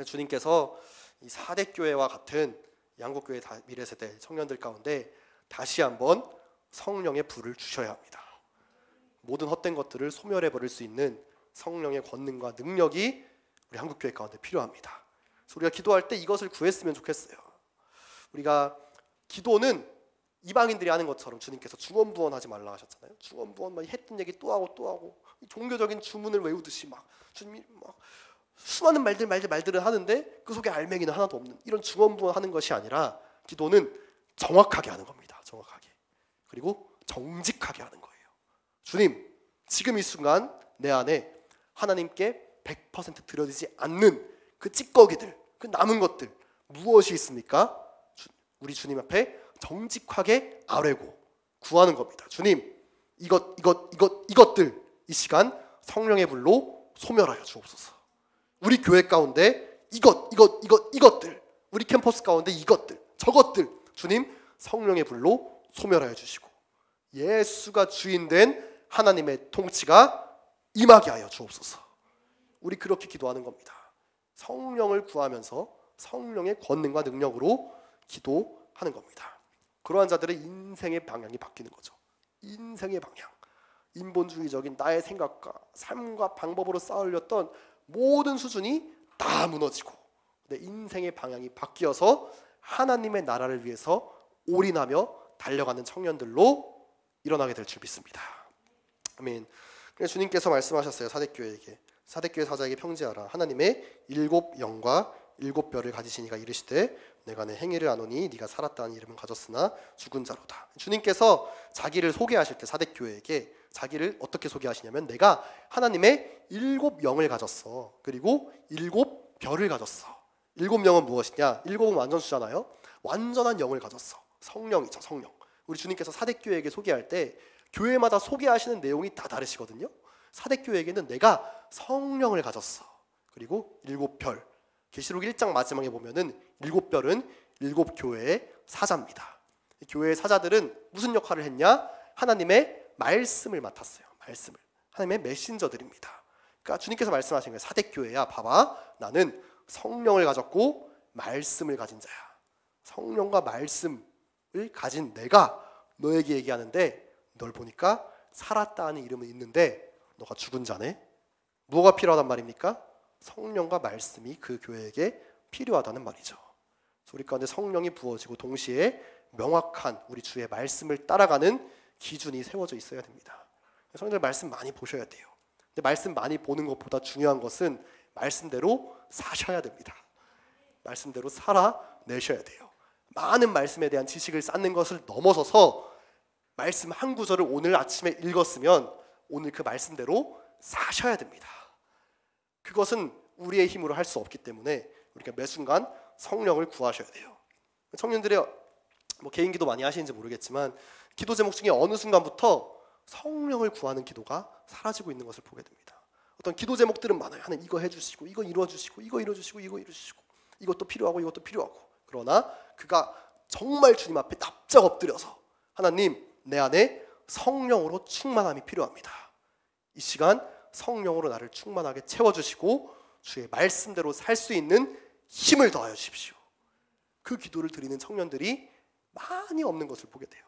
주님께서 이 4대 교회와 같은 양국교회 미래세대 청년들 가운데 다시 한번 성령의 불을 주셔야 합니다. 모든 헛된 것들을 소멸해버릴 수 있는 성령의 권능과 능력이 우리 한국교회 가운데 필요합니다. 그래서 우리가 기도할 때 이것을 구했으면 좋겠어요. 우리가 기도는 이방인들이 하는 것처럼 주님께서 중언부언하지 말라 하셨잖아요. 중언부언 했던 얘기 또 하고 또 하고, 종교적인 주문을 외우듯이 막 주님이 막 수많은 말들을 하는데 그 속에 알맹이는 하나도 없는 이런 중언부언하는 것이 아니라, 기도는 정확하게 하는 겁니다. 정확하게. 그리고 정직하게 하는 거예요. 주님, 지금 이 순간 내 안에 하나님께 100% 드려지지 않는 그 찌꺼기들, 그 남은 것들 무엇이 있습니까? 우리 주님 앞에 정직하게 아뢰고 구하는 겁니다. 주님, 이것들 이 시간 성령의 불로 소멸하여 주옵소서. 우리 교회 가운데 이것들, 우리 캠퍼스 가운데 이것들, 저것들 주님 성령의 불로 소멸하여 주시고 예수가 주인된 하나님의 통치가 임하게 하여 주옵소서. 우리 그렇게 기도하는 겁니다. 성령을 구하면서 성령의 권능과 능력으로 기도하는 겁니다. 그러한 자들의 인생의 방향이 바뀌는 거죠. 인생의 방향. 인본주의적인 나의 생각과 삶과 방법으로 쌓아올렸던 모든 수준이 다 무너지고 내 인생의 방향이 바뀌어서 하나님의 나라를 위해서 올인하며 달려가는 청년들로 일어나게 될 줄 믿습니다. 아멘. 그래서 주님께서 말씀하셨어요. 사대교회에게, 사대교회 사자에게 평지하라. 하나님의 7 영과 7 뼈를 가지신 이가 이르시되 내가 내 행위를 아노니 네가 살았다는 이름은 가졌으나 죽은 자로다. 주님께서 자기를 소개하실 때 사대교회에게 자기를 어떻게 소개하시냐면, 내가 하나님의 7 영을 가졌어. 그리고 7 뼈를 가졌어. 7 영은 무엇이냐? 7은 완전수잖아요. 완전한 영을 가졌어. 성령이죠. 성령. 우리 주님께서 사대교회에게 소개할 때 교회마다 소개하시는 내용이 다 다르시거든요. 사대교회에게는 내가 성령을 가졌어. 그리고 7 별. 계시록 1장 마지막에 보면은 7 별은 7 교회의 사자입니다. 교회의 사자들은 무슨 역할을 했냐? 하나님의 말씀을 맡았어요. 말씀을. 하나님의 메신저들입니다. 그러니까 주님께서 말씀하신 거예요. 사대교회야, 봐봐, 나는 성령을 가졌고 말씀을 가진 자야. 성령과 말씀을 가진 내가 너에게 얘기하는데 널 보니까 살았다는 이름은 있는데 너가 죽은 자네. 뭐가 필요하단 말입니까? 성령과 말씀이 그 교회에게 필요하다는 말이죠. 우리 가운데 성령이 부어지고 동시에 명확한 우리 주의 말씀을 따라가는 기준이 세워져 있어야 됩니다. 성령들 말씀 많이 보셔야 돼요. 근데 말씀 많이 보는 것보다 중요한 것은 말씀대로 사셔야 됩니다. 말씀대로 살아내셔야 돼요. 많은 말씀에 대한 지식을 쌓는 것을 넘어서서 말씀 한 구절을 오늘 아침에 읽었으면 오늘 그 말씀대로 사셔야 됩니다. 그것은 우리의 힘으로 할 수 없기 때문에 우리가 매 순간 성령을 구하셔야 돼요. 청년들이 개인기도 많이 하시는지 모르겠지만 기도 제목 중에 어느 순간부터 성령을 구하는 기도가 사라지고 있는 것을 보게 됩니다. 어떤 기도 제목들은 많아요. 하나님 이거 해주시고 이거 이루어주시고 이거 이루어주시고 이거 이루어주시고 이것도 필요하고 이것도 필요하고. 그러나 그가 정말 주님 앞에 납작 엎드려서 하나님 내 안에 성령으로 충만함이 필요합니다. 이 시간 성령으로 나를 충만하게 채워주시고 주의 말씀대로 살 수 있는 힘을 더하여 주십시오. 그 기도를 드리는 청년들이 많이 없는 것을 보게 돼요.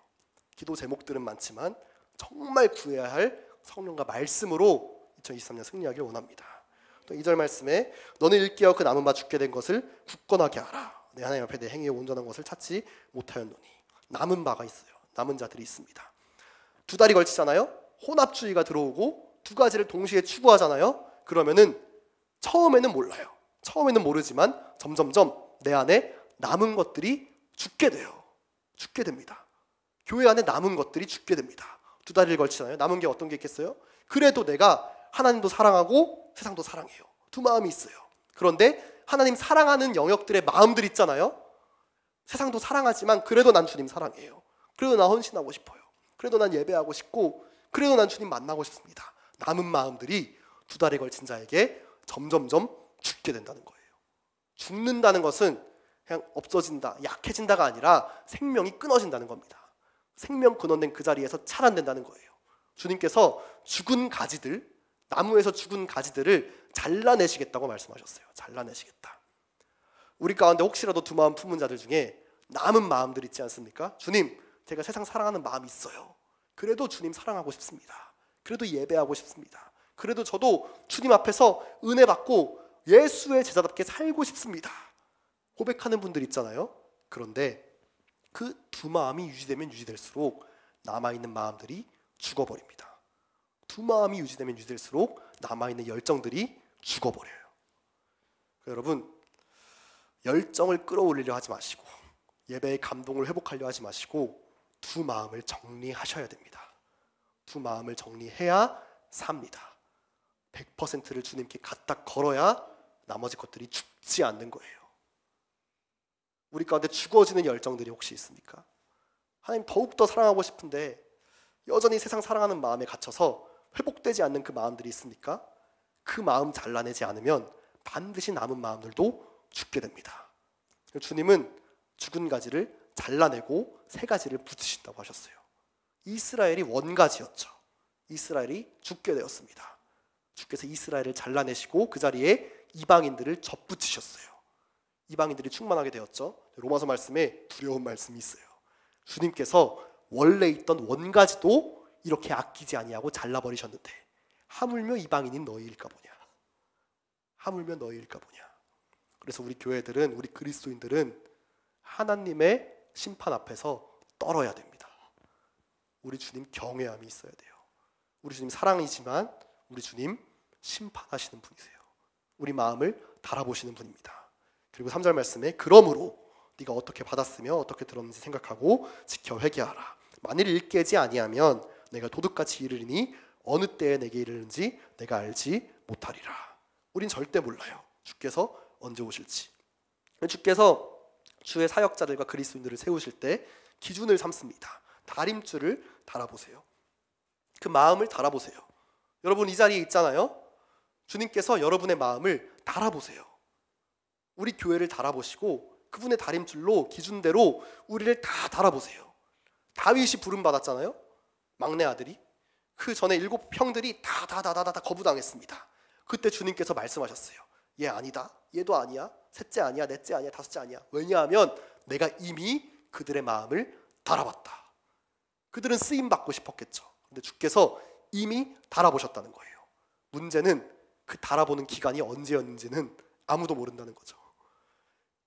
기도 제목들은 많지만 정말 구해야 할 성령과 말씀으로 2023년 승리하길 원합니다. 또 2절 말씀에 너는 일깨어 그 남은 바 죽게 된 것을 굳건하게 하라. 내 하나님 앞에 내 행위에 온전한 것을 찾지 못하였노니. 남은 바가 있어요. 남은 자들이 있습니다. 두 달이 걸치잖아요. 혼합주의가 들어오고 두 가지를 동시에 추구하잖아요. 그러면은 처음에는 몰라요. 처음에는 모르지만 점점점 내 안에 남은 것들이 죽게 돼요. 죽게 됩니다. 교회 안에 남은 것들이 죽게 됩니다. 두 달을 걸치잖아요. 남은 게 어떤 게 있겠어요? 그래도 내가 하나님도 사랑하고 세상도 사랑해요. 두 마음이 있어요. 그런데 하나님 사랑하는 영역들의 마음들 있잖아요. 세상도 사랑하지만 그래도 난 주님 사랑해요. 그래도 나 헌신하고 싶어요. 그래도 난 예배하고 싶고 그래도 난 주님 만나고 싶습니다. 남은 마음들이 두 달에 걸친 자에게 점점점 죽게 된다는 거예요. 죽는다는 것은 그냥 없어진다, 약해진다가 아니라 생명이 끊어진다는 겁니다. 생명 근원된 그 자리에서 차단된다는 거예요. 주님께서 죽은 가지들, 나무에서 죽은 가지들을 잘라내시겠다고 말씀하셨어요. 잘라내시겠다. 우리 가운데 혹시라도 두 마음 품은 자들 중에 남은 마음들 있지 않습니까? 주님, 제가 세상 사랑하는 마음이 있어요. 그래도 주님 사랑하고 싶습니다. 그래도 예배하고 싶습니다. 그래도 저도 주님 앞에서 은혜 받고 예수의 제자답게 살고 싶습니다. 고백하는 분들 있잖아요. 그런데 그 두 마음이 유지되면 유지될수록 남아있는 마음들이 죽어버립니다. 두 마음이 유지되면 유지될수록 남아있는 열정들이 죽어버려요. 여러분, 열정을 끌어올리려 하지 마시고 예배의 감동을 회복하려 하지 마시고 두 마음을 정리하셔야 됩니다. 두 마음을 정리해야 삽니다. 100%를 주님께 갖다 걸어야 나머지 것들이 죽지 않는 거예요. 우리 가운데 죽어지는 열정들이 혹시 있습니까? 하나님 더욱더 사랑하고 싶은데 여전히 세상 사랑하는 마음에 갇혀서 회복되지 않는 그 마음들이 있습니까? 그 마음 잘라내지 않으면 반드시 남은 마음들도 죽게 됩니다. 주님은 죽은 가지를 잘라내고 새 가지를 붙이신다고 하셨어요. 이스라엘이 원가지였죠. 이스라엘이 죽게 되었습니다. 주께서 이스라엘을 잘라내시고 그 자리에 이방인들을 접붙이셨어요. 이방인들이 충만하게 되었죠. 로마서 말씀에 두려운 말씀이 있어요. 주님께서 원래 있던 원가지도 이렇게 아끼지 아니하고 잘라버리셨는데 하물며 이방인인 너희일까 보냐. 하물며 너희일까 보냐. 그래서 우리 교회들은, 우리 그리스도인들은 하나님의 심판 앞에서 떨어야 됩니다. 우리 주님 경외함이 있어야 돼요. 우리 주님 사랑이지만 우리 주님 심판하시는 분이세요. 우리 마음을 달아보시는 분입니다. 그리고 3절 말씀에 그러므로 네가 어떻게 받았으며 어떻게 들었는지 생각하고 지켜 회개하라. 만일 일깨지 아니하면 내가 도둑같이 이르리니 어느 때에 내게 이르는지 내가 알지 못하리라. 우린 절대 몰라요. 주께서 언제 오실지. 주께서 주의 사역자들과 그리스도인들을 세우실 때 기준을 삼습니다. 다림줄을 달아보세요. 그 마음을 달아보세요. 여러분 이 자리에 있잖아요. 주님께서 여러분의 마음을 달아보세요. 우리 교회를 달아보시고 그분의 다림줄로 기준대로 우리를 다 달아보세요. 다윗이 부름받았잖아요. 막내 아들이. 그 전에 7 형들이 다 거부당했습니다. 그때 주님께서 말씀하셨어요. 얘 아니다, 얘도 아니야, 셋째 아니야, 넷째 아니야, 다섯째 아니야. 왜냐하면 내가 이미 그들의 마음을 달아봤다. 그들은 쓰임받고 싶었겠죠. 근데 주께서 이미 달아보셨다는 거예요. 문제는 그 달아보는 기간이 언제였는지는 아무도 모른다는 거죠.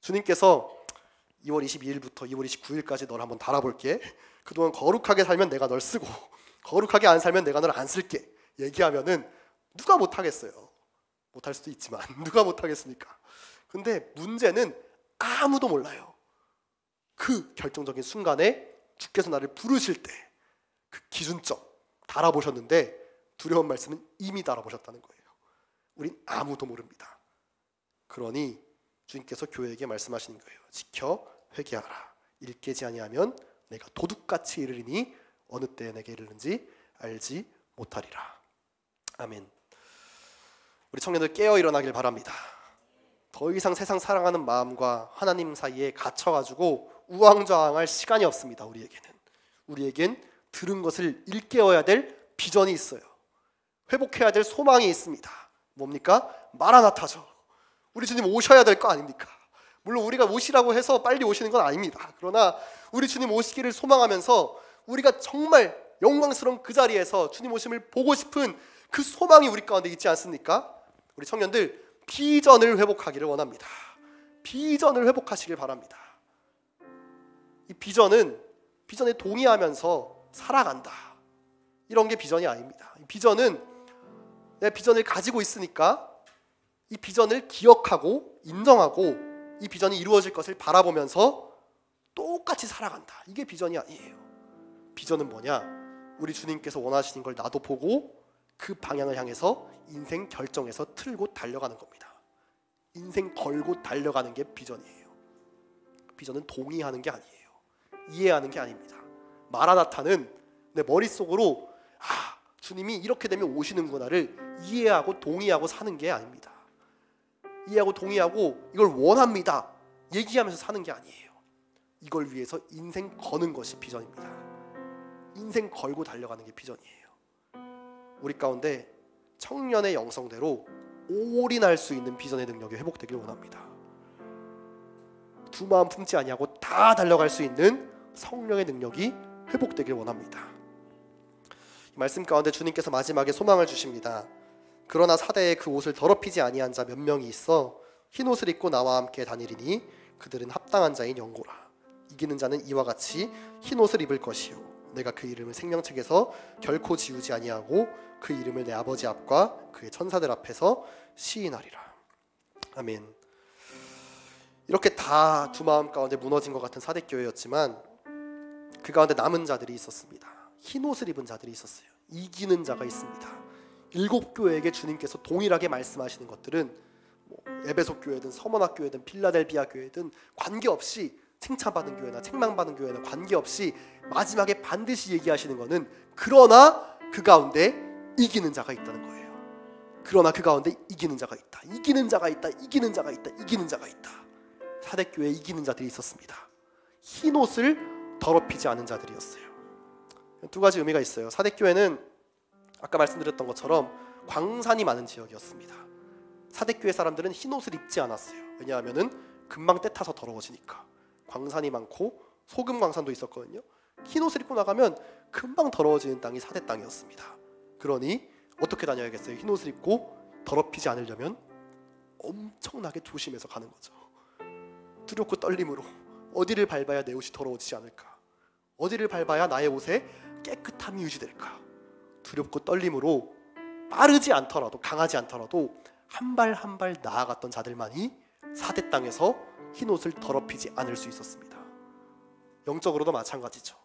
주님께서 2월 22일부터 2월 29일까지 널 한번 달아볼게. 그동안 거룩하게 살면 내가 널 쓰고 거룩하게 안 살면 내가 널 안 쓸게. 얘기하면은 누가 못하겠어요. 못할 수도 있지만 누가 못하겠습니까? 근데 문제는 아무도 몰라요. 그 결정적인 순간에 주께서 나를 부르실 때 그 기준점 달아보셨는데 두려운 말씀은 이미 달아보셨다는 거예요. 우린 아무도 모릅니다. 그러니 주님께서 교회에게 말씀하시는 거예요. 지켜 회개하라. 일깨지 아니하면 내가 도둑같이 이르리니 어느 때에 내게 이르는지 알지 못하리라. 아멘. 우리 청년들 깨어 일어나길 바랍니다. 더 이상 세상 사랑하는 마음과 하나님 사이에 갇혀가지고 우왕좌왕할 시간이 없습니다. 우리에겐 들은 것을 일깨워야 될 비전이 있어요. 회복해야 될 소망이 있습니다. 뭡니까? 마라나타죠. 우리 주님 오셔야 될 거 아닙니까? 물론 우리가 오시라고 해서 빨리 오시는 건 아닙니다. 그러나 우리 주님 오시기를 소망하면서 우리가 정말 영광스러운 그 자리에서 주님 오심을 보고 싶은 그 소망이 우리 가운데 있지 않습니까? 우리 청년들 비전을 회복하기를 원합니다. 비전을 회복하시길 바랍니다. 이 비전에 동의하면서 살아간다, 이런 게 비전이 아닙니다. 비전은 내 비전을 가지고 있으니까 이 비전을 기억하고 인정하고 이 비전이 이루어질 것을 바라보면서 똑같이 살아간다. 이게 비전이 아니에요. 비전은 뭐냐? 우리 주님께서 원하시는 걸 나도 보고 그 방향을 향해서 인생 결정해서 틀고 달려가는 겁니다. 인생 걸고 달려가는 게 비전이에요. 비전은 동의하는 게 아니에요. 이해하는 게 아닙니다. 마라나타는 내 머릿속으로 주님이 이렇게 되면 오시는구나를 이해하고 동의하고 사는 게 아닙니다. 이해하고 동의하고 이걸 원합니다 얘기하면서 사는 게 아니에요. 이걸 위해서 인생 거는 것이 비전입니다. 인생 걸고 달려가는 게 비전이에요. 우리 가운데 청년의 영성대로 올인할 수 있는 비전의 능력이 회복되길 원합니다. 두 마음 품지 아니하고 다 달려갈 수 있는 성령의 능력이 회복되길 원합니다. 이 말씀 가운데 주님께서 마지막에 소망을 주십니다. 그러나 사대에 그 옷을 더럽히지 아니한 자 몇 명이 있어 흰 옷을 입고 나와 함께 다니리니 그들은 합당한 자인 영고라. 이기는 자는 이와 같이 흰 옷을 입을 것이요 내가 그 이름을 생명책에서 결코 지우지 아니하고 그 이름을 내 아버지 앞과 그의 천사들 앞에서 시인하리라. 아멘. 이렇게 다 두 마음 가운데 무너진 것 같은 사대교회였지만 그 가운데 남은 자들이 있었습니다. 흰 옷을 입은 자들이 있었어요. 이기는 자가 있습니다. 7교회에게 주님께서 동일하게 말씀하시는 것들은 에베소 교회든 서머나 교회든 필라델비아 교회든 관계없이, 칭찬받은 교회나 책망받은 교회나 관계없이 마지막에 반드시 얘기하시는 것은 그러나 그 가운데 이기는 자가 있다는 거예요. 그러나 그 가운데 이기는 자가 있다. 이기는 자가 있다. 이기는 자가 있다. 이기는 자가 있다. 사대교회에 이기는 자들이 있었습니다. 흰 옷을 더럽히지 않은 자들이었어요. 두 가지 의미가 있어요. 사대교회는 아까 말씀드렸던 것처럼 광산이 많은 지역이었습니다. 사대교회 사람들은 흰 옷을 입지 않았어요. 왜냐하면 금방 때 타서 더러워지니까. 광산이 많고 소금 광산도 있었거든요. 흰 옷을 입고 나가면 금방 더러워지는 땅이 사대 땅이었습니다. 그러니 어떻게 다녀야겠어요? 흰 옷을 입고 더럽히지 않으려면 엄청나게 조심해서 가는 거죠. 두렵고 떨림으로 어디를 밟아야 내 옷이 더러워지지 않을까? 어디를 밟아야 나의 옷에 깨끗함이 유지될까? 두렵고 떨림으로 빠르지 않더라도, 강하지 않더라도 한 발 한 발 나아갔던 자들만이 사대 땅에서 흰 옷을 더럽히지 않을 수 있었습니다. 영적으로도 마찬가지죠.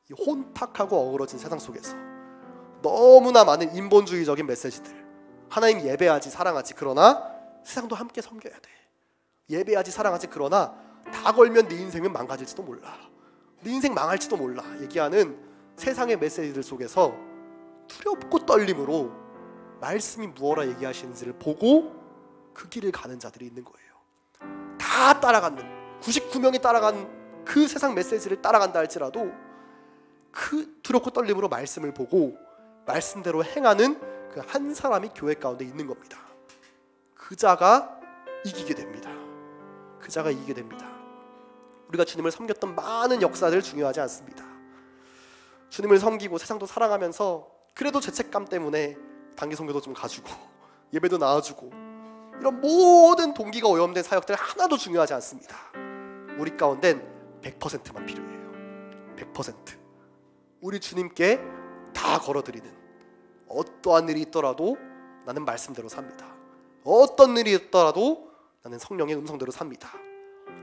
이 혼탁하고 어그러진 세상 속에서 너무나 많은 인본주의적인 메시지들, 하나님 예배하지 사랑하지, 그러나 세상도 함께 섬겨야 돼. 예배하지 사랑하지, 그러나 다 걸면 네 인생은 망가질지도 몰라, 네 인생 망할지도 몰라 얘기하는 세상의 메시지들 속에서 두렵고 떨림으로 말씀이 무엇라 얘기하시는지를 보고 그 길을 가는 자들이 있는 거예요. 다 따라가는, 99명이 따라간 그 세상 메시지를 따라간다 할지라도 그 두렵고 떨림으로 말씀을 보고 말씀대로 행하는 그 한 사람이 교회 가운데 있는 겁니다. 그 자가 이기게 됩니다. 그 자가 이기게 됩니다. 우리가 주님을 섬겼던 많은 역사들 중요하지 않습니다. 주님을 섬기고 세상도 사랑하면서 그래도 죄책감 때문에 단기 선교도 좀 가주고 예배도 나와주고 이런 모든 동기가 오염된 사역들 하나도 중요하지 않습니다. 우리 가운데는 100%만 필요해요. 100%. 우리 주님께 다 걸어드리는, 어떠한 일이 있더라도 나는 말씀대로 삽니다. 어떤 일이 있더라도 나는 성령의 음성대로 삽니다.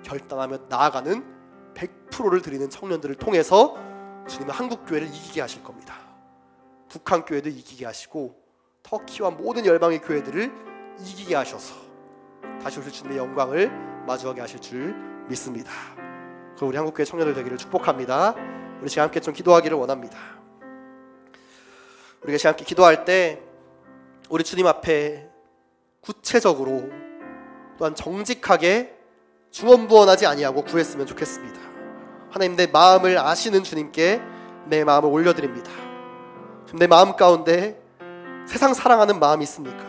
결단하며 나아가는 100%를 드리는 청년들을 통해서 주님은 한국교회를 이기게 하실 겁니다. 북한교회도 이기게 하시고 터키와 모든 열방의 교회들을 이기게 하셔서 다시 오실 주님의 영광을 마주하게 하실 줄 믿습니다. 그럼 우리 한국교회 청년들 되기를 축복합니다. 우리 시간 함께 좀 기도하기를 원합니다. 우리가 시간 함께 기도할 때 우리 주님 앞에 구체적으로 또한 정직하게 중언부언하지 아니하고 구했으면 좋겠습니다. 하나님, 내 마음을 아시는 주님께 내 마음을 올려드립니다. 내 마음 가운데 세상 사랑하는 마음이 있습니까?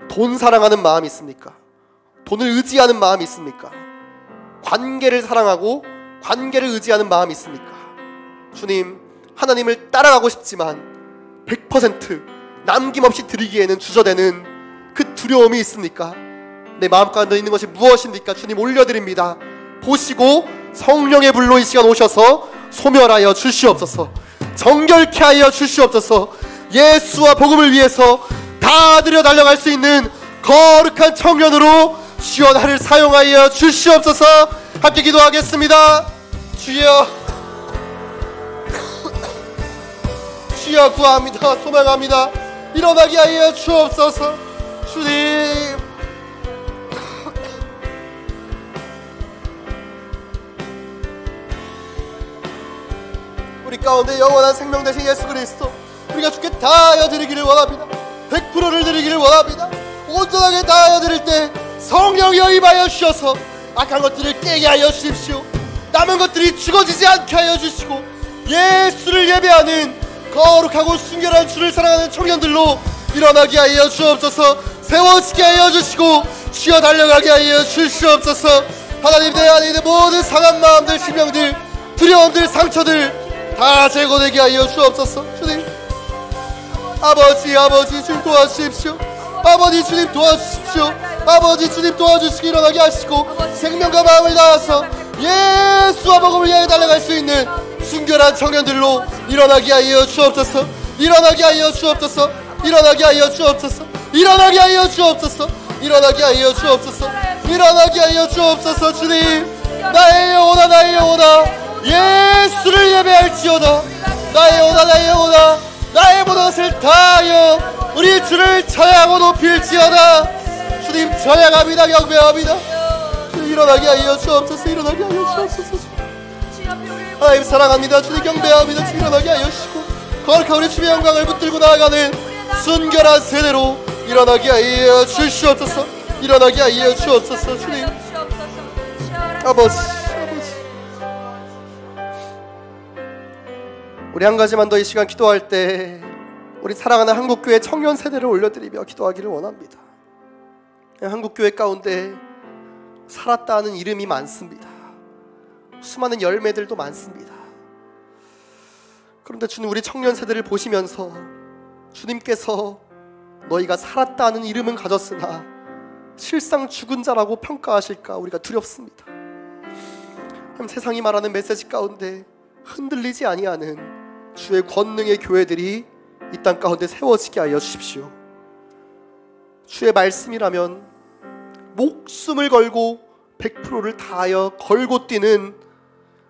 돈 사랑하는 마음이 있습니까? 돈을 의지하는 마음이 있습니까? 관계를 사랑하고 관계를 의지하는 마음이 있습니까? 주님, 하나님을 따라가고 싶지만 100% 남김없이 드리기에는 주저되는 그 두려움이 있습니까? 내 마음 가운데 있는 것이 무엇입니까? 주님 올려드립니다. 보시고 성령의 불로 이 시간 오셔서 소멸하여 주시옵소서. 정결케 하여 주시옵소서. 예수와 복음을 위해서 다 들여 달려갈 수 있는 거룩한 청년으로 주여 나를 사용하여 주시옵소서. 함께 기도하겠습니다. 주여, 주여 구합니다. 소망합니다. 일어나게 하여 주옵소서. 주님, 우리 가운데 영원한 생명 되신 예수 그리스도, 우리가 주께 다하여 드리기를 원합니다. 100%를 드리기를 원합니다. 온전하게 다하여 드릴 때 성령이여 임하여 주셔서 악한 것들을 깨게 하여 주십시오. 남은 것들이 죽어지지 않게 하여 주시고 예수를 예배하는 거룩하고 순결한 주를 사랑하는 청년들로 일어나게 하여 주옵소서. 세워지게 하여 주시고 주여 달려가게 하여 주시옵소서. 하나님, 내 안에 있는 모든 상한 마음들, 심령들, 두려움들, 상처들 다 제거되게 하여 주옵소서. 주님, 아버지 주님 도와주십시오. 아버지 주님 도와주십시오. 아버지 주님 도와주시고 일어나게 하시고 생명과 마음을 다해서 예수와 복음을 위하여 달려갈 수 있는 순결한 청년들로 일어나게 하여 주옵소서. 일어나게 하여 주옵소서. 일어나게 하여 주옵소서. 일어나게 하여 주옵소서. 일어나게 하여 주옵소서. 일어나게 하여 주옵소서. 주님, 나의 영혼아, 나의 영혼아, 예수를 예배할지어다. 나의 영혼아, 나의 영혼아, 나의 모든 것을 다하여 우리 주를 찬양하고 높일지어다. 주님, 찬양합니다. 경배합니다. 주님, 일어나게 하여 주옵소서. 일어나게 하여 주옵소서. 하나님 사랑합니다. 주님 경배합니다. 주님 일어나게 하여 주시고 거룩한 우리 주의 영광을 붙들고 나아가는 순결한 세대로 일어나게 하여 주시옵소서. 일어나게 하여 주옵소서. 주님, 아버지, 우리 한 가지만 더 이 시간 기도할 때 우리 사랑하는 한국교회 청년 세대를 올려드리며 기도하기를 원합니다. 한국교회 가운데 살았다 하는 이름이 많습니다. 수많은 열매들도 많습니다. 그런데 주님, 우리 청년 세대를 보시면서 주님께서 너희가 살았다 하는 이름은 가졌으나 실상 죽은 자라고 평가하실까 우리가 두렵습니다. 세상이 말하는 메시지 가운데 흔들리지 아니하는 주의 권능의 교회들이 이 땅 가운데 세워지게 하여 주십시오. 주의 말씀이라면 목숨을 걸고 100%를 다하여 걸고 뛰는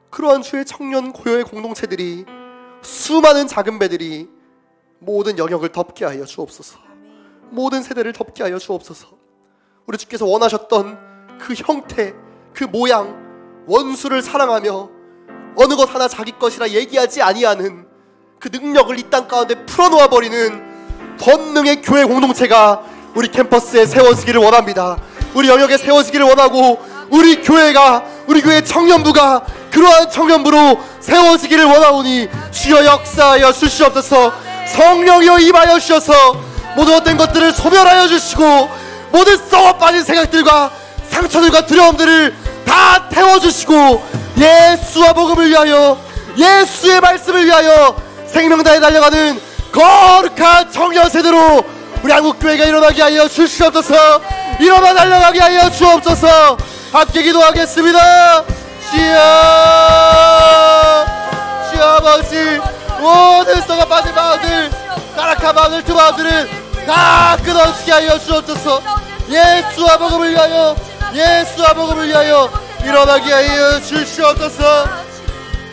그러한 주의 청년 고요의 공동체들이, 수많은 작은 배들이 모든 영역을 덮게 하여 주옵소서. 모든 세대를 덮게 하여 주옵소서. 우리 주께서 원하셨던 그 형태, 그 모양, 원수를 사랑하며 어느 것 하나 자기 것이라 얘기하지 아니하는 그 능력을 이 땅 가운데 풀어놓아 버리는 권능의 교회 공동체가 우리 캠퍼스에 세워지기를 원합니다. 우리 영역에 세워지기를 원하고 우리 교회가, 우리 교회 청년부가 그러한 청년부로 세워지기를 원하오니 주여 역사하여 주시옵소서. 성령이여 임하여 주셔서 모든 헛된 것들을 소멸하여 주시고 모든 썩어 빠진 생각들과 상처들과 두려움들을 다 태워주시고 예수와 복음을 위하여 예수의 말씀을 위하여 생명다에 달려가는 거룩한 청년 세대로 우리 한국교회가 일어나게 하여 주시옵소서. 일어나 달려가게 하여 주옵소서. 함께 기도하겠습니다. 주여 아버지, 모든 썩어 빠진 마음들, 타락한 마음들, 두 마음들은 다 끊어주게 하여 주옵소서. 예수와 복음을 위하여 예수와 복음을 위하여 일어나게 하여 주시옵소서.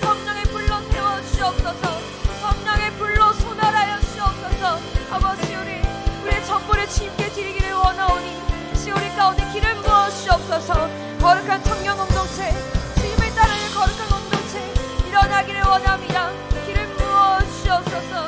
성령의 불로 태워주시옵소서. 성령의 불로 소멸하여 주시옵소서. 아버지, 우리의 전부를 주님께 드리기를 원하오니 우리 가운데 기름 부어주시옵소서. 거룩한 청년 공동체, 주님을 따르는 거룩한 공동체 일어나기를 원합니다. 기름 부어주시옵소서.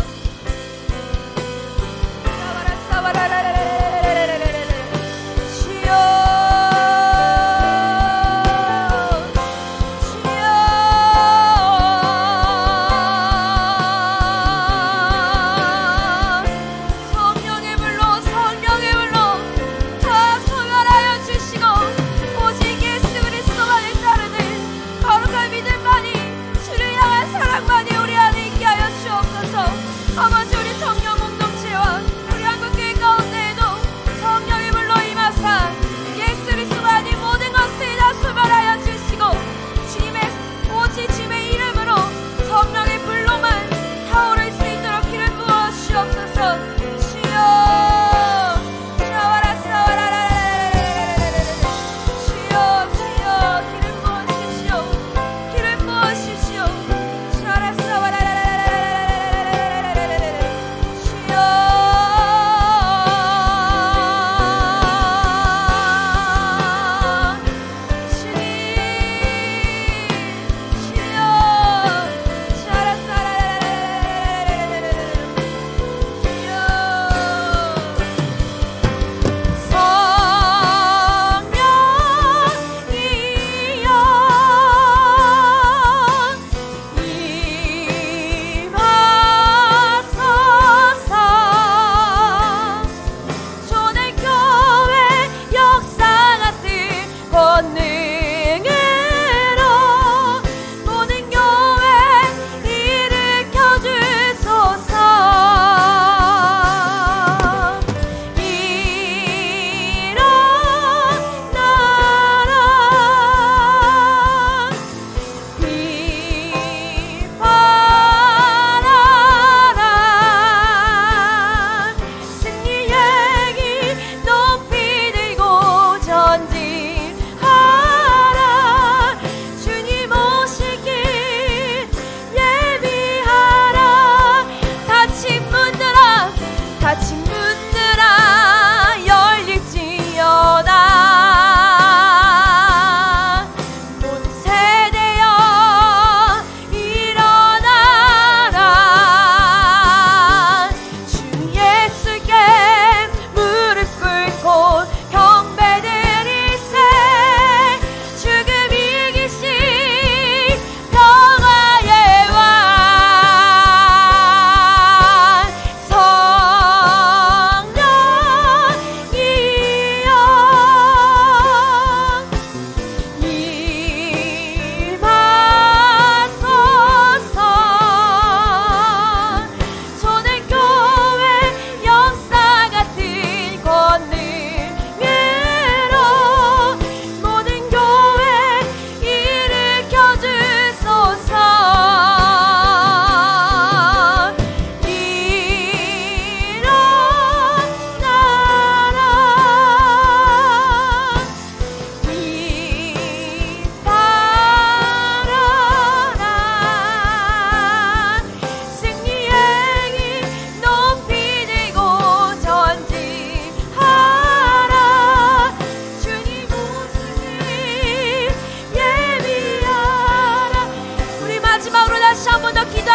아버지, 우리 청년 공동체와 우리 한국교회 가운데에도 성령의 불로 임하사 예수 그리스도만이 모든 것을 다 소멸하여 주시고 오직 주님의 이름으로 성령의 불로만 타오를 수 있도록 기름 부어 주시옵소서.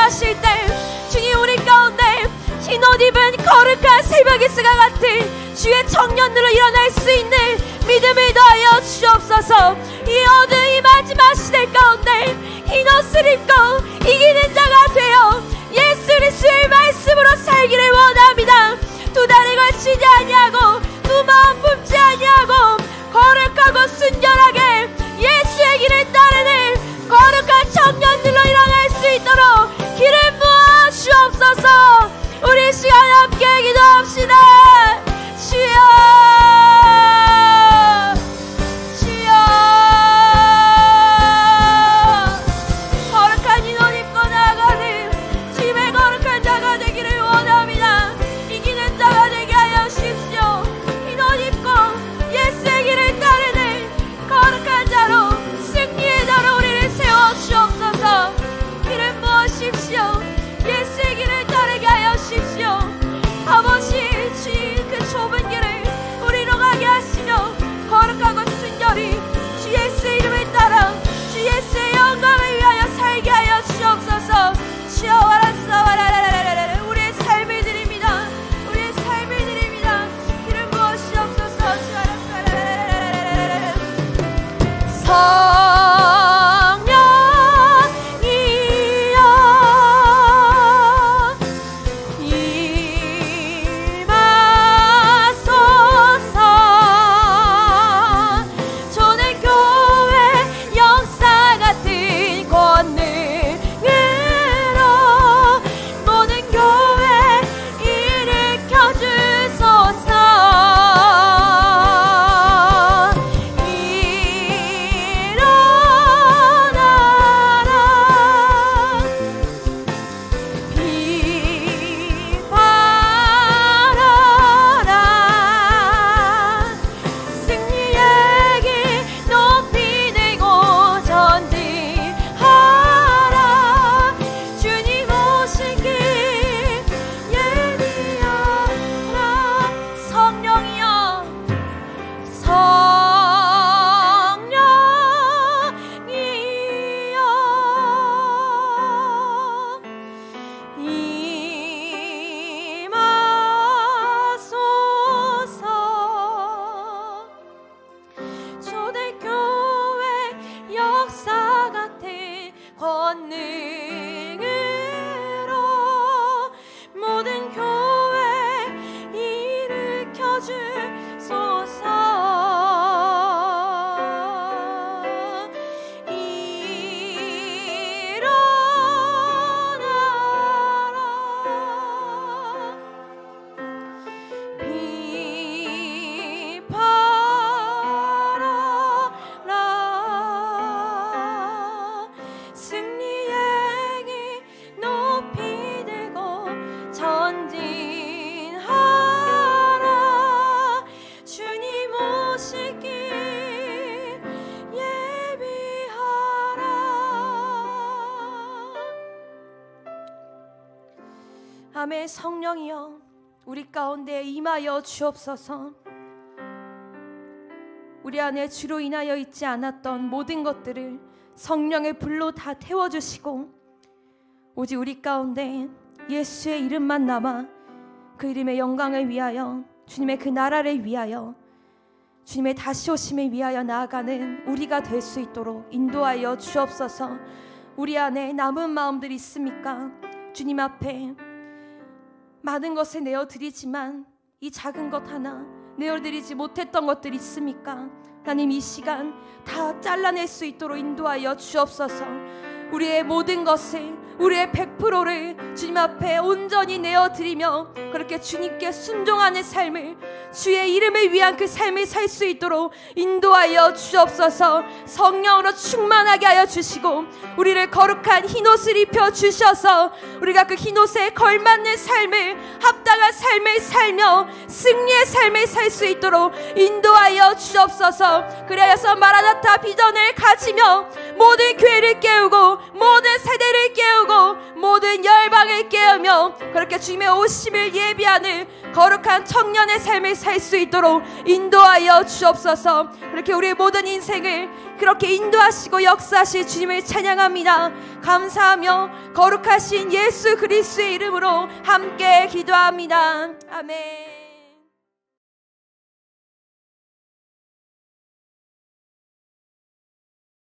하실 때 주님, 우리 가운데 흰 옷 입은 거룩한 새벽 이슬과 같은 주의 청년들로 일어날 수 있는 믿음을 더하여 주옵소서. 이 어두운 이 마지막 시대 가운데 흰 옷을 입고 이기는 자가 되어 예수 그리스도의 말씀으로 살기를 원합니다. 두 다리가 아멘. 성령이여 우리 가운데 임하여 주옵소서. 우리 안에 주로 인하여 있지 않았던 모든 것들을 성령의 불로 다 태워주시고 오직 우리 가운데 예수의 이름만 남아 그 이름의 영광을 위하여, 주님의 그 나라를 위하여, 주님의 다시 오심을 위하여 나아가는 우리가 될 수 있도록 인도하여 주옵소서. 우리 안에 남은 마음들이 있습니까? 주님 앞에 많은 것을 내어드리지만 이 작은 것 하나 내어드리지 못했던 것들이 있습니까? 하나님, 이 시간 다 잘라낼 수 있도록 인도하여 주옵소서. 우리의 모든 것을, 우리의 100%를 주님 앞에 온전히 내어드리며 그렇게 주님께 순종하는 삶을, 주의 이름을 위한 그 삶을 살 수 있도록 인도하여 주옵소서. 성령으로 충만하게 하여 주시고 우리를 거룩한 흰옷을 입혀 주셔서 우리가 그 흰옷에 걸맞는 삶을, 합당한 삶을 살며 승리의 삶을 살 수 있도록 인도하여 주옵소서. 그래서 마라나타 비전을 가지며 모든 교회를 깨우고 모든 세대를 깨우고 모든 열방을 깨우며 그렇게 주님의 오심을 예비하는 거룩한 청년의 삶을 살 수 있도록 인도하여 주옵소서. 그렇게 우리의 모든 인생을 그렇게 인도하시고 역사하실 주님을 찬양합니다. 감사하며 거룩하신 예수 그리스도의 이름으로 함께 기도합니다. 아멘.